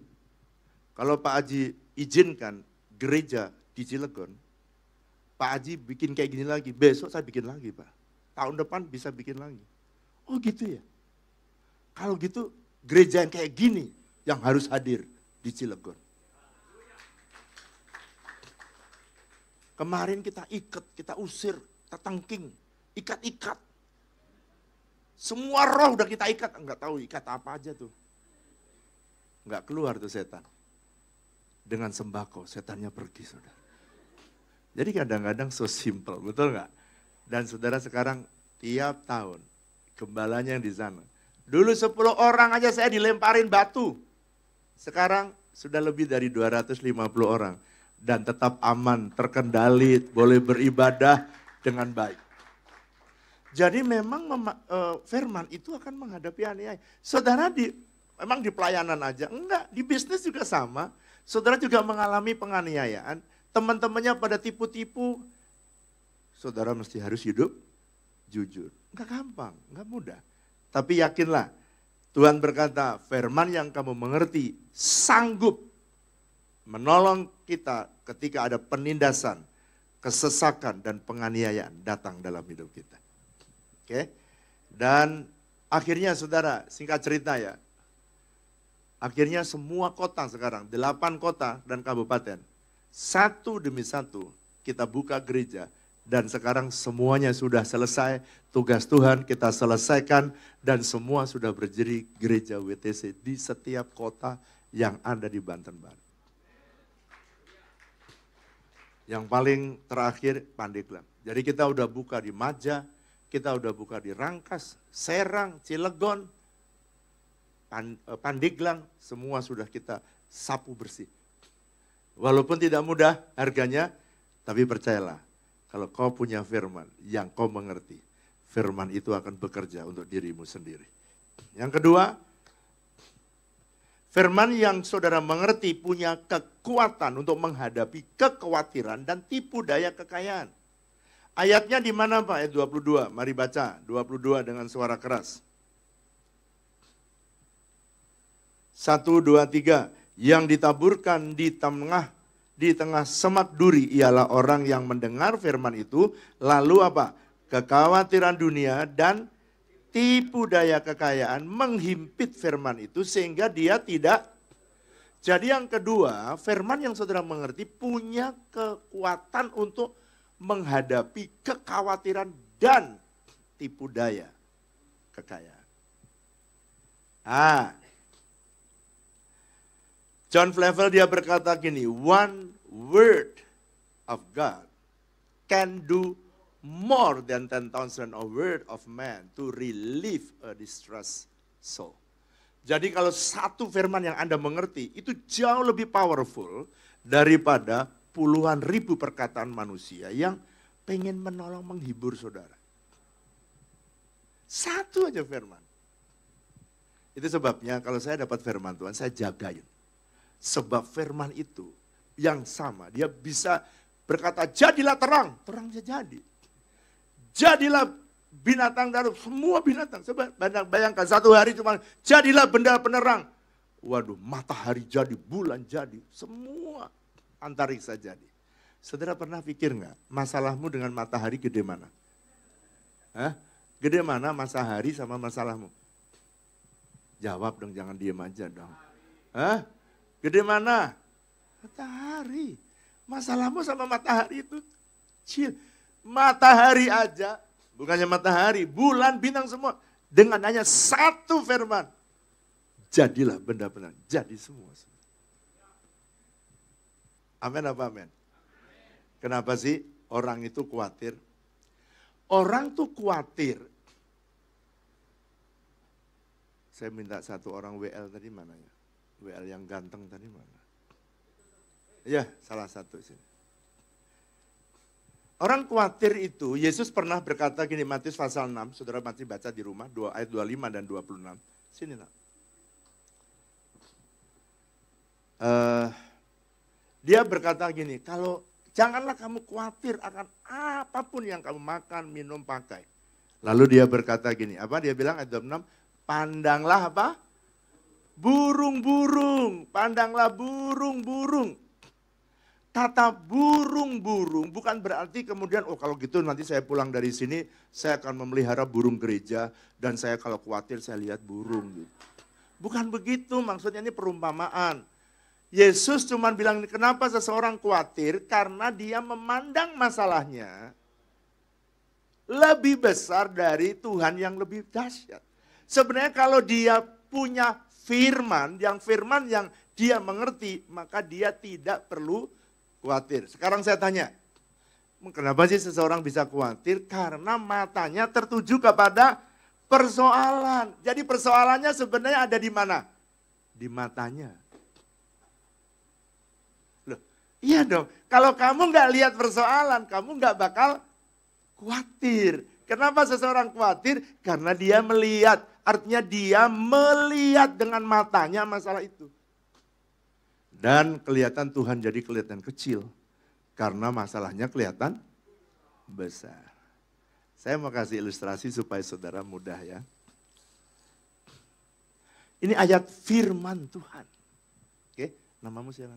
Kalau Pak Haji izinkan gereja di Cilegon, Pak Haji bikin kayak gini lagi, besok saya bikin lagi Pak. Tahun depan bisa bikin lagi. Oh gitu ya? Kalau gitu gereja yang kayak gini yang harus hadir di Cilegon. Kemarin kita ikat, kita usir, kita tangking, ikat-ikat. Semua roh udah kita ikat, enggak tahu ikat apa aja tuh. Enggak keluar tuh setan. Dengan sembako, setannya pergi saudara. Jadi kadang-kadang so simple, betul enggak? Dan saudara sekarang tiap tahun, gembalanya yang di sana. Dulu 10 orang aja saya dilemparin batu. Sekarang sudah lebih dari 250 orang. Dan tetap aman, terkendali, boleh beribadah dengan baik. Jadi memang firman itu akan menghadapi aniaya. Saudara memang di pelayanan aja, enggak, di bisnis juga sama. Saudara juga mengalami penganiayaan, teman-temannya pada tipu-tipu. Saudara mesti harus hidup jujur. Enggak gampang, enggak mudah. Tapi yakinlah, Tuhan berkata, firman yang kamu mengerti sanggup menolong kita ketika ada penindasan, kesesakan, dan penganiayaan datang dalam hidup kita. Oke, dan akhirnya saudara, singkat cerita ya, akhirnya semua kota sekarang, 8 kota dan kabupaten, satu demi satu kita buka gereja, dan sekarang semuanya sudah selesai, tugas Tuhan kita selesaikan, dan semua sudah berdiri gereja WTC di setiap kota yang ada di Banten Barat. Yang paling terakhir Pandeglang, jadi kita udah buka di Maja, kita udah buka di Rangkas, Serang, Cilegon, Pandeglang, semua sudah kita sapu bersih. Walaupun tidak mudah harganya, tapi percayalah, kalau kau punya firman yang kau mengerti, firman itu akan bekerja untuk dirimu sendiri. Yang kedua, firman yang saudara mengerti punya kekuatan untuk menghadapi kekhawatiran dan tipu daya kekayaan. Ayatnya di mana Pak? Ayat 22, mari baca 22 dengan suara keras. 1, 2, 3, yang ditaburkan di tengah semak duri ialah orang yang mendengar firman itu, lalu apa? Kekhawatiran dunia dan tipu daya kekayaan menghimpit firman itu sehingga dia tidak. Jadi yang kedua, firman yang saudara mengerti punya kekuatan untuk menghadapi kekhawatiran dan tipu daya kekayaan. John Flavel dia berkata gini, one word of God can do more than 10,000 a word of man to relieve a distressed soul. Jadi kalau satu firman yang Anda mengerti itu jauh lebih powerful daripada puluhan ribu perkataan manusia yang pengen menolong menghibur saudara. Satu aja firman. Itu sebabnya kalau saya dapat firman Tuhan, saya jagain. Sebab firman itu yang sama, dia bisa berkata jadilah terang, terang bisa jadi. Jadilah binatang darat, semua binatang. Coba bayangkan satu hari cuma jadilah benda penerang. Waduh, matahari jadi, bulan jadi, semua antariksa jadi. Saudara pernah pikir nggak, masalahmu dengan matahari gede mana? Gede mana matahari sama masalahmu? Jawab dong, jangan diem aja dong. Gede mana? Matahari. Masalahmu sama matahari itu kecil. Matahari aja, bukannya matahari, bulan, bintang semua. Dengan hanya satu firman. Jadilah benda-benda, jadi semua. Amin apa amin? Kenapa sih orang itu khawatir? Orang tuh khawatir. Saya minta satu orang WL tadi mana ya? WL yang ganteng tadi mana? Ya, salah satu sini. Orang khawatir itu, Yesus pernah berkata gini, Matius pasal 6, saudara masih baca di rumah, ayat 25 dan 26. Sini nak. Dia berkata gini, kalau janganlah kamu khawatir akan apapun yang kamu makan, minum, pakai. Lalu dia berkata gini, apa dia bilang ayat 26, pandanglah apa? Burung-burung, pandanglah burung-burung. Tata burung-burung bukan berarti kemudian, oh kalau gitu nanti saya pulang dari sini, saya akan memelihara burung gereja, dan saya kalau khawatir saya lihat burung. Gitu. Bukan begitu, maksudnya ini perumpamaan. Yesus cuma bilang, kenapa seseorang khawatir? Karena dia memandang masalahnya lebih besar dari Tuhan yang lebih dahsyat. Sebenarnya kalau dia punya firman yang dia mengerti, maka dia tidak perlu khawatir. Sekarang saya tanya, kenapa sih seseorang bisa khawatir? Karena matanya tertuju kepada persoalan. Jadi persoalannya sebenarnya ada di mana? Di matanya. Loh, iya dong. Kalau kamu nggak lihat persoalan, kamu nggak bakal khawatir. Kenapa seseorang khawatir? Karena dia melihat. Artinya dia melihat dengan matanya masalah itu. Dan kelihatan Tuhan jadi kelihatan kecil. Karena masalahnya kelihatan besar. Saya mau kasih ilustrasi supaya saudara mudah ya. Ini ayat firman Tuhan. Oke, namamu siapa?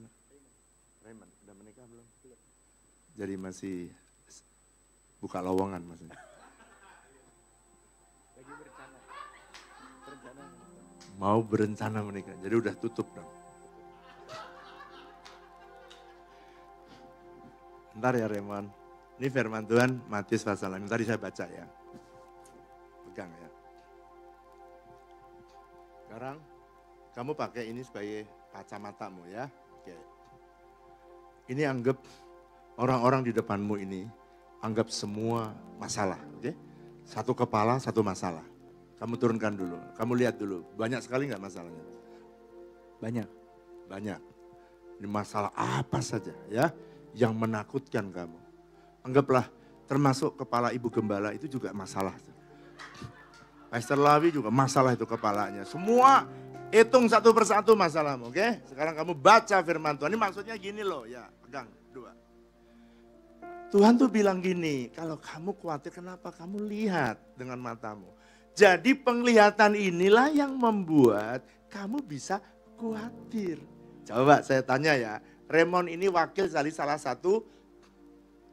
Raymond, udah menikah belum? Jadi masih buka lowongan maksudnya. Mau berencana menikah, jadi udah tutup dong. Bentar ya Raymond, ini firman Tuhan Matius pasal 6, tadi saya baca ya. Pegang ya. Sekarang kamu pakai ini sebagai kacamatamu ya. Oke. Ini anggap orang-orang di depanmu ini, anggap semua masalah. Oke? Satu kepala, satu masalah. Kamu turunkan dulu, kamu lihat dulu, banyak sekali nggak masalahnya? Banyak. Banyak. Ini masalah apa saja ya, yang menakutkan kamu. Anggaplah termasuk kepala ibu gembala itu juga masalah. Pastor Lawi juga masalah itu kepalanya. Semua hitung satu persatu masalahmu, oke? Sekarang kamu baca firman Tuhan, ini maksudnya gini loh ya, pegang dua. Tuhan tuh bilang gini, kalau kamu khawatir kenapa kamu lihat dengan matamu. Jadi penglihatan inilah yang membuat kamu bisa khawatir. Coba saya tanya ya, Raymond ini wakil dari salah satu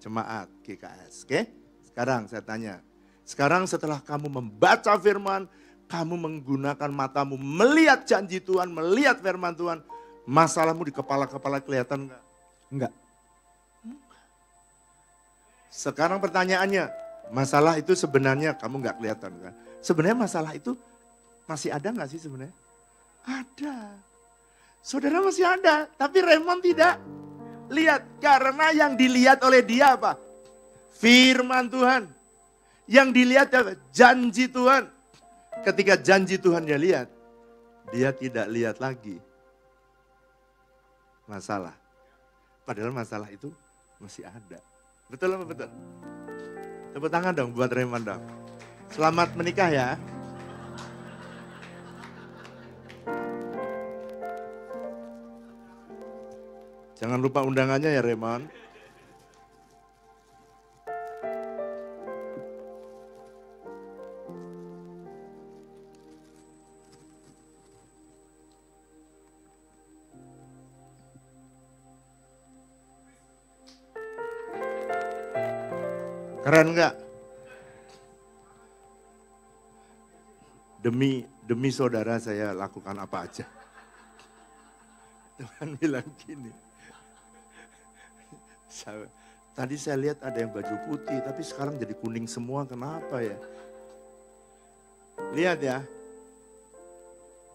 jemaat GKS. Oke? Sekarang saya tanya, sekarang setelah kamu membaca firman, kamu menggunakan matamu melihat janji Tuhan, melihat firman Tuhan, masalahmu di kepala-kepala kelihatan enggak? Enggak. Sekarang pertanyaannya, masalah itu sebenarnya kamu enggak kelihatan kan? Sebenarnya masalah itu masih ada nggak sih sebenarnya? Ada. Saudara masih ada, tapi Raymond tidak lihat. Karena yang dilihat oleh dia apa? Firman Tuhan. Yang dilihat apa? Janji Tuhan. Ketika janji Tuhan dia lihat, dia tidak lihat lagi masalah. Padahal masalah itu masih ada. Betul apa betul? Tepuk tangan dong buat Raymond dong. Selamat menikah ya. Jangan lupa undangannya ya Raymond. Keren enggak? Demi saudara saya lakukan apa aja. Tuhan bilang gini. Tadi saya lihat ada yang baju putih, tapi sekarang jadi kuning semua, kenapa ya? Lihat ya,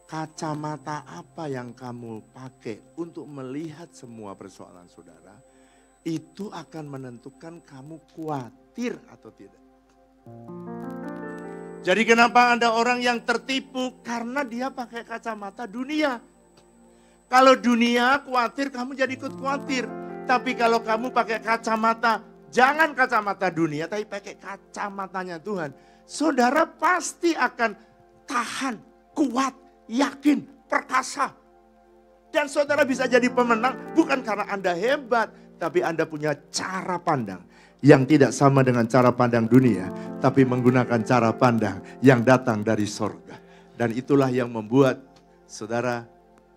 kacamata apa yang kamu pakai untuk melihat semua persoalan saudara, itu akan menentukan kamu khawatir atau tidak. Jadi kenapa ada orang yang tertipu? Karena dia pakai kacamata dunia. Kalau dunia khawatir, kamu jadi ikut khawatir. Tapi kalau kamu pakai kacamata, jangan kacamata dunia, tapi pakai kacamatanya Tuhan. Saudara pasti akan tahan, kuat, yakin, perkasa. Dan saudara bisa jadi pemenang bukan karena Anda hebat, tapi Anda punya cara pandang yang tidak sama dengan cara pandang dunia, tapi menggunakan cara pandang yang datang dari sorga. Dan itulah yang membuat saudara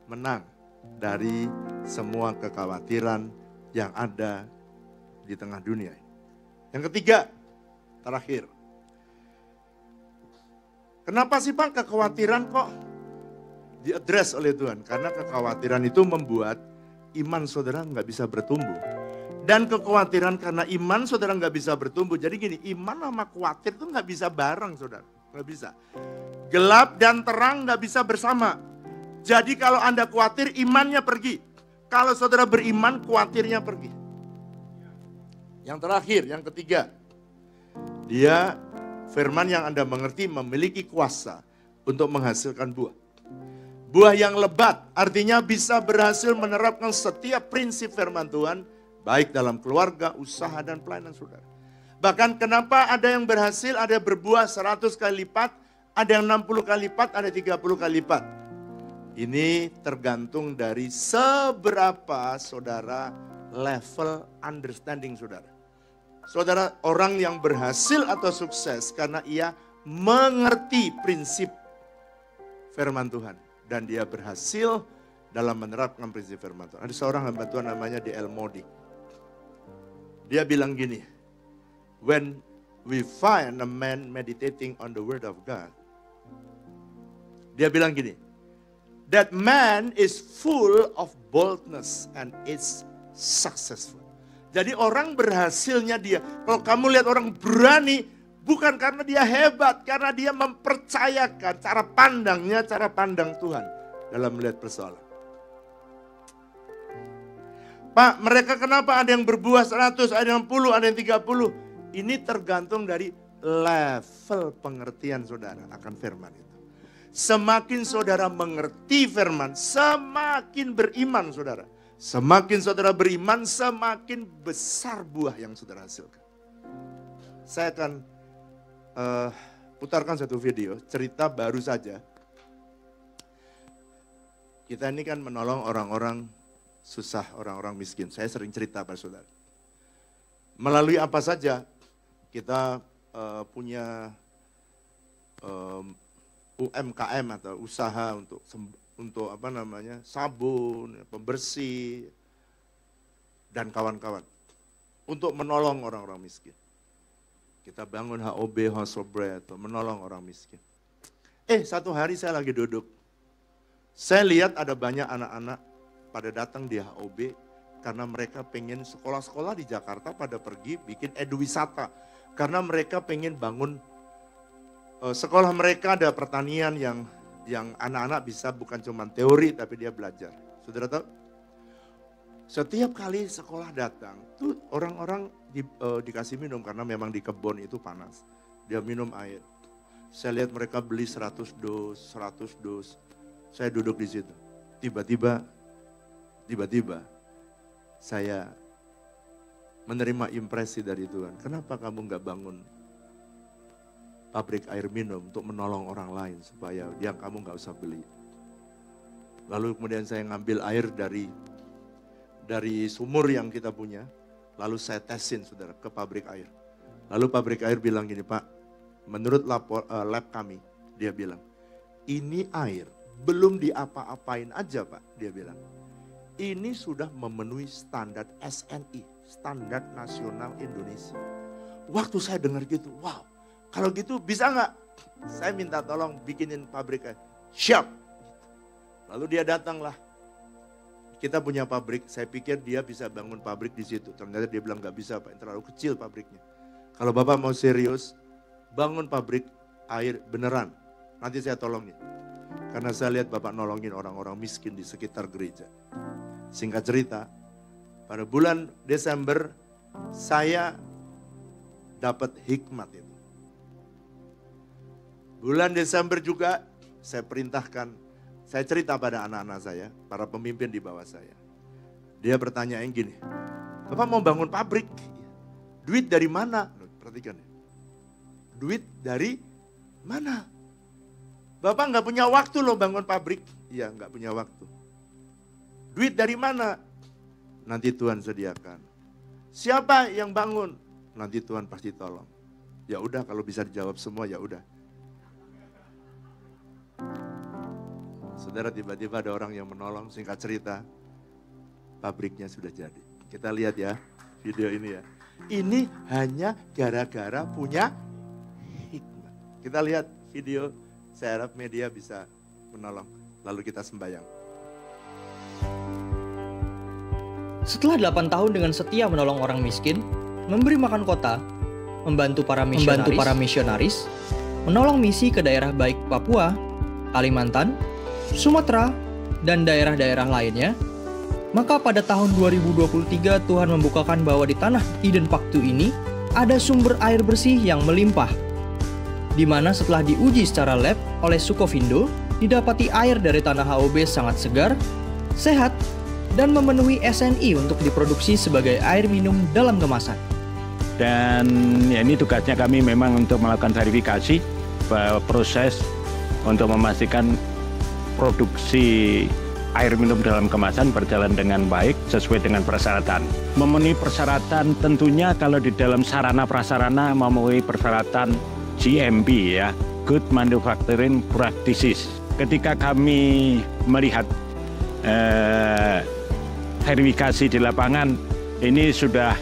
menang dari semua kekhawatiran yang ada di tengah dunia. Yang ketiga, terakhir. Kenapa sih Pak kekhawatiran kok diadres oleh Tuhan? Karena kekhawatiran itu membuat iman saudara nggak bisa bertumbuh. Dan kekhawatiran karena iman saudara nggak bisa bertumbuh. Jadi gini, iman sama khawatir itu nggak bisa bareng saudara. Nggak bisa. Gelap dan terang nggak bisa bersama. Jadi kalau Anda khawatir, imannya pergi. Kalau saudara beriman, khawatirnya pergi. Yang terakhir, yang ketiga. Dia, firman yang Anda mengerti, memiliki kuasa untuk menghasilkan buah. Buah yang lebat, artinya bisa berhasil menerapkan setiap prinsip firman Tuhan, baik dalam keluarga, usaha, dan pelayanan saudara. Bahkan kenapa ada yang berhasil, ada yang berbuah 100 kali lipat, ada yang 60 kali lipat, ada 30 kali lipat. Ini tergantung dari seberapa saudara level understanding saudara. Saudara orang yang berhasil atau sukses karena ia mengerti prinsip firman Tuhan. Dan dia berhasil dalam menerapkan prinsip firman Tuhan. Ada seorang hamba Tuhan namanya D.L. Moody. Dia bilang gini, when we find a man meditating on the word of God, dia bilang gini, that man is full of boldness and is successful. Jadi orang berhasilnya dia, kalau kamu lihat orang berani, bukan karena dia hebat, karena dia mempercayakan cara pandangnya, cara pandang Tuhan dalam melihat persoalan. Pak, mereka kenapa ada yang berbuah 100, ada yang 60, ada yang 30? Ini tergantung dari level pengertian saudara akan firman itu. Semakin saudara mengerti firman, semakin beriman saudara. Semakin saudara beriman, semakin besar buah yang saudara hasilkan. Saya akan putarkan satu video, cerita baru saja. Kita ini kan menolong orang-orang susah, orang-orang miskin. Saya sering cerita pada saudara. Melalui apa saja kita punya UMKM atau usaha untuk apa namanya sabun, pembersih, dan kawan-kawan. Untuk menolong orang-orang miskin. Kita bangun HOB, House of Bread, menolong orang miskin. Satu hari saya lagi duduk. Saya lihat ada banyak anak-anak pada datang di HOB karena mereka pengen sekolah-sekolah di Jakarta pada pergi bikin eduwisata. Karena mereka pengen bangun sekolah mereka ada pertanian yang anak-anak bisa bukan cuma teori tapi dia belajar. Saudara tahu? Setiap kali sekolah datang, tuh orang-orang dikasih minum karena memang di kebun itu panas. Dia minum air. Saya lihat mereka beli 100 dus. Saya duduk di situ. Tiba-tiba saya menerima impresi dari Tuhan. Kenapa kamu nggak bangun pabrik air minum untuk menolong orang lain supaya kamu nggak usah beli. Lalu kemudian saya ngambil air dari sumur yang kita punya, lalu saya tesin saudara ke pabrik air. Lalu pabrik air bilang gini, Pak, menurut lab kami, dia bilang, ini air belum diapa-apain aja Pak, dia bilang. Ini sudah memenuhi standar SNI, Standar Nasional Indonesia. Waktu saya dengar gitu, wow. Kalau gitu bisa nggak? Saya minta tolong bikinin pabrik air. Siap. Lalu dia datanglah. Kita punya pabrik, saya pikir dia bisa bangun pabrik di situ. Ternyata dia bilang nggak bisa Pak, terlalu kecil pabriknya. Kalau Bapak mau serius, bangun pabrik air beneran. Nanti saya tolongin. Karena saya lihat Bapak nolongin orang-orang miskin di sekitar gereja. Singkat cerita, pada bulan Desember saya dapat hikmat itu. Bulan Desember juga saya perintahkan, saya cerita pada anak-anak saya, para pemimpin di bawah saya. Dia bertanya yang gini, Bapak mau bangun pabrik, duit dari mana? Perhatikan ya, duit dari mana? Bapak nggak punya waktu loh bangun pabrik. Iya, nggak punya waktu. Duit dari mana? Nanti Tuhan sediakan. Siapa yang bangun? Nanti Tuhan pasti tolong. Ya udah, kalau bisa dijawab semua ya udah. Saudara, tiba-tiba ada orang yang menolong, singkat cerita, pabriknya sudah jadi. Kita lihat ya video ini ya. Ini hanya gara-gara punya hikmat. Kita lihat video, saya harap media bisa menolong. Lalu kita sembahyang. Setelah 8 tahun dengan setia menolong orang miskin, memberi makan kota, membantu para misionaris, menolong misi ke daerah baik Papua, Kalimantan, Sumatera, dan daerah-daerah lainnya, maka pada tahun 2023 Tuhan membukakan bahwa di tanah Eden Paktu ini ada sumber air bersih yang melimpah, di mana setelah diuji secara lab oleh Sukovindo, didapati air dari tanah HOB sangat segar, sehat, dan memenuhi SNI untuk diproduksi sebagai air minum dalam kemasan. Dan ya, ini tugasnya kami memang untuk melakukan verifikasi proses untuk memastikan produksi air minum dalam kemasan berjalan dengan baik sesuai dengan persyaratan. Memenuhi persyaratan tentunya kalau di dalam sarana prasarana memenuhi persyaratan GMP ya, Good Manufacturing Practices. Ketika kami melihat verifikasi di lapangan, ini sudah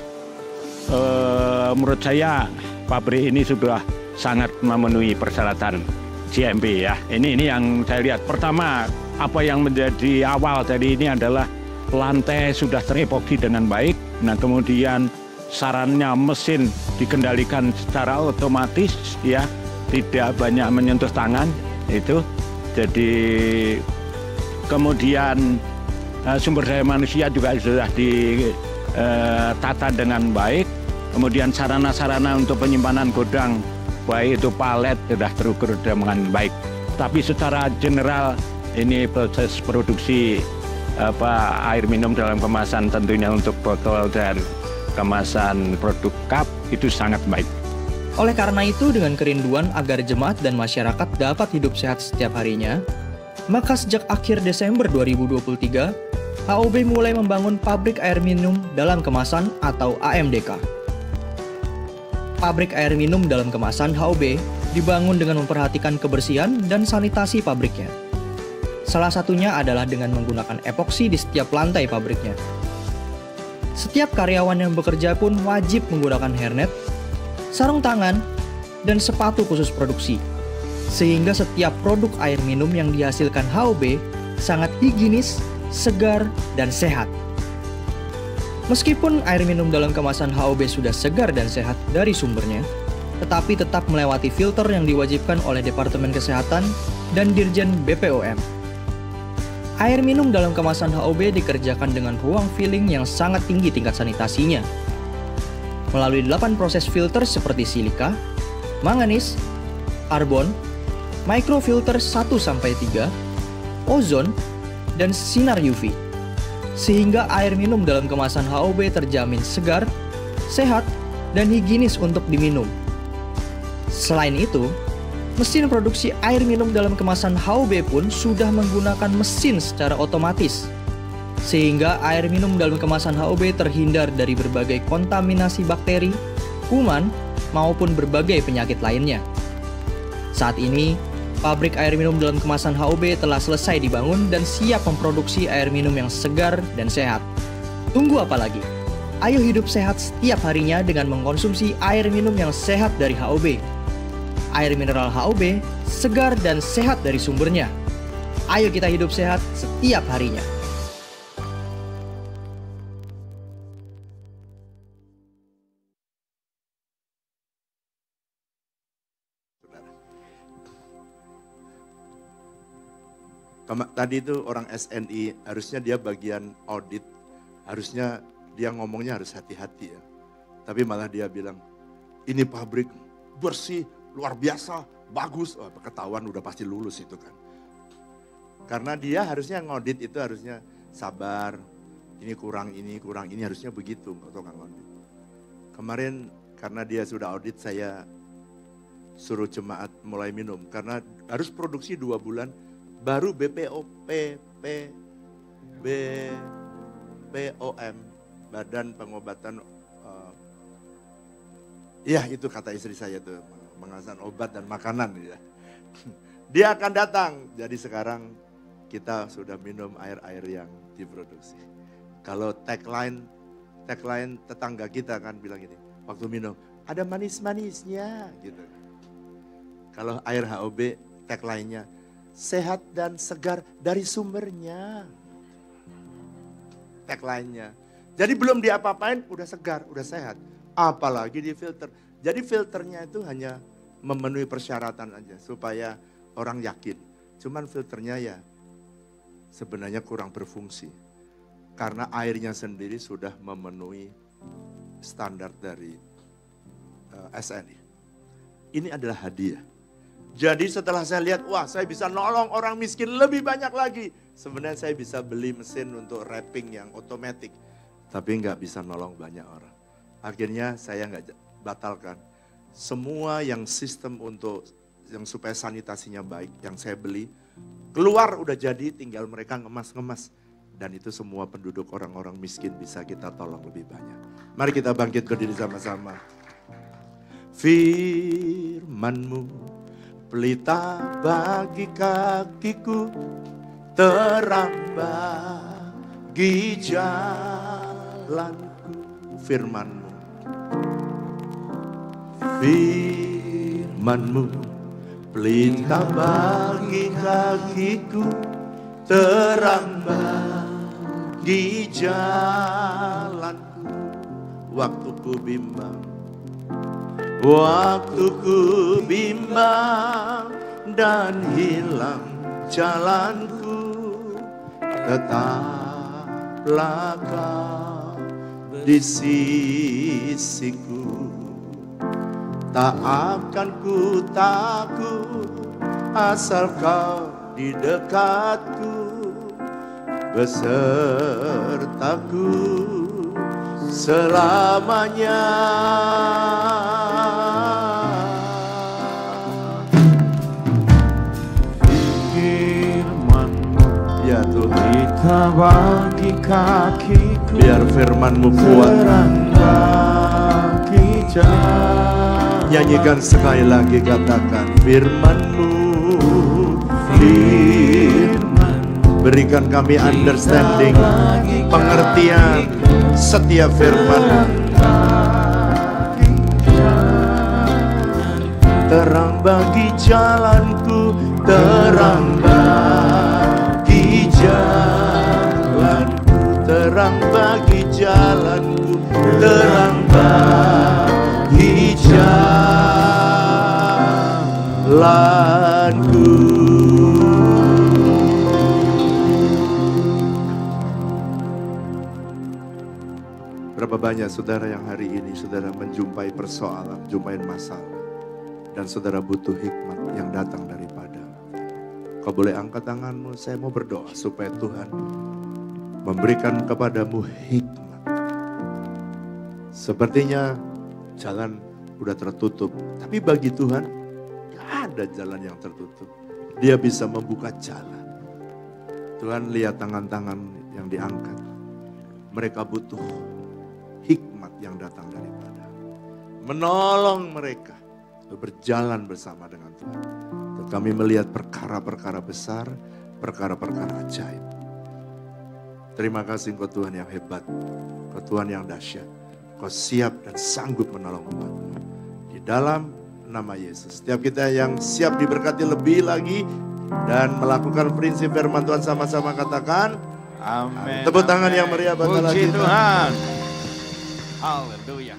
menurut saya pabrik ini sudah sangat memenuhi persyaratan GMP ya. Ini yang saya lihat. Pertama, apa yang menjadi awal dari ini adalah lantai sudah terepoksi dengan baik. Nah, kemudian sarannya mesin dikendalikan secara otomatis ya, tidak banyak menyentuh tangan itu. Jadi kemudian sumber daya manusia juga sudah ditata dengan baik. Kemudian sarana-sarana untuk penyimpanan gudang, baik itu palet, sudah terukur dengan baik. Tapi secara general ini proses produksi air minum dalam kemasan tentunya untuk botol dan kemasan produk cup itu sangat baik. Oleh karena itu, dengan kerinduan agar jemaat dan masyarakat dapat hidup sehat setiap harinya, maka sejak akhir Desember 2023, HOB mulai membangun pabrik air minum dalam kemasan atau AMDK. Pabrik air minum dalam kemasan HOB dibangun dengan memperhatikan kebersihan dan sanitasi pabriknya. Salah satunya adalah dengan menggunakan epoksi di setiap lantai pabriknya. Setiap karyawan yang bekerja pun wajib menggunakan hairnet, sarung tangan, dan sepatu khusus produksi. Sehingga setiap produk air minum yang dihasilkan HOB sangat higienis, segar, dan sehat. Meskipun air minum dalam kemasan HOB sudah segar dan sehat dari sumbernya, tetapi tetap melewati filter yang diwajibkan oleh Departemen Kesehatan dan Dirjen BPOM. Air minum dalam kemasan HOB dikerjakan dengan ruang filling yang sangat tinggi tingkat sanitasinya. Melalui 8 proses filter seperti silika, manganis, karbon, microfilter 1-3, ozon, dan sinar UV. Sehingga air minum dalam kemasan HOB terjamin segar, sehat, dan higienis untuk diminum. Selain itu, mesin produksi air minum dalam kemasan HOB pun sudah menggunakan mesin secara otomatis. Sehingga air minum dalam kemasan HOB terhindar dari berbagai kontaminasi bakteri, kuman, maupun berbagai penyakit lainnya. Saat ini, pabrik air minum dalam kemasan HOB telah selesai dibangun dan siap memproduksi air minum yang segar dan sehat. Tunggu apa lagi? Ayo hidup sehat setiap harinya dengan mengkonsumsi air minum yang sehat dari HOB. Air mineral HOB, segar dan sehat dari sumbernya. Ayo kita hidup sehat setiap harinya. Tadi itu orang SNI, harusnya dia bagian audit, harusnya dia ngomongnya harus hati-hati ya. Tapi malah dia bilang, ini pabrik bersih, luar biasa, bagus. Oh, ketahuan udah pasti lulus itu kan. Karena dia harusnya ngaudit itu harusnya sabar, ini kurang, harusnya begitu atau nggak ngaudit. Kemarin karena dia sudah audit, saya suruh jemaat mulai minum. Karena harus produksi 2 bulan, baru BPOM, Badan Pengobatan, ya itu kata istri saya tuh, pengawasan obat dan makanan ya. Dia akan datang, jadi sekarang kita sudah minum air-air yang diproduksi. Kalau tagline tetangga kita kan bilang ini, waktu minum ada manis-manisnya gitu. Kalau air HOB tagline-nya sehat dan segar dari sumbernya. Tagline-nya. Jadi belum diapa-apain udah segar, udah sehat. Apalagi di filter. Jadi filternya itu hanya memenuhi persyaratan aja supaya orang yakin. Cuman filternya ya sebenarnya kurang berfungsi. Karena airnya sendiri sudah memenuhi standar dari SNI. Ini adalah hadiah. Jadi setelah saya lihat, wah saya bisa nolong orang miskin lebih banyak lagi. Sebenarnya saya bisa beli mesin untuk wrapping yang otomatis. Tapi nggak bisa nolong banyak orang. Akhirnya saya nggak batalkan. Semua yang sistem untuk yang supaya sanitasinya baik, yang saya beli, keluar udah jadi, tinggal mereka ngemas-ngemas. Dan itu semua penduduk orang-orang miskin bisa kita tolong lebih banyak. Mari kita bangkit berdiri sama-sama. Firman-Mu pelita bagi kakiku, terang bagi jalanku. Firman-Mu, Firman-Mu pelita bagi kakiku, terang bagi jalanku. Waktuku bimbang, waktuku bimbang dan hilang jalanku, tetaplah Kau di sisiku. Tak akan ku takut asal Kau di dekatku, besertaku selamanya. Firman-Mu ya Tuhan, pelita bagi kakiku, biar firman-Mu kuat. terang bagi jalan. Nyanyikan sekali lagi, katakan firman-Mu, berikan kami understanding, pengertian setiap firman. Terang bagi jalanku, terang bagi jalanku, terang bagi jalanku, terang bagi jalanku. Berapa banyak saudara yang hari ini saudara menjumpai persoalan, jumpai masalah, dan saudara butuh hikmat yang datang daripada. Kau boleh angkat tanganmu, saya mau berdoa supaya Tuhan memberikan kepadamu hikmat. Sepertinya jalan udah tertutup, tapi bagi Tuhan gak ada jalan yang tertutup. Dia bisa membuka jalan. Tuhan lihat tangan-tangan yang diangkat. Mereka butuh hikmat yang datang daripada. Menolong mereka berjalan bersama dengan Tuhan. Kami melihat perkara-perkara besar, perkara-perkara ajaib. Terima kasih Engkau Tuhan yang hebat, Engkau Tuhan yang dahsyat. Kau siap dan sanggup menolong umat-Mu. Di dalam nama Yesus. Setiap kita yang siap diberkati lebih lagi dan melakukan prinsip firman Tuhan, sama-sama katakan amin. Tepuk tangan yang meriah buat Allah kita. Puji Tuhan. Haleluya.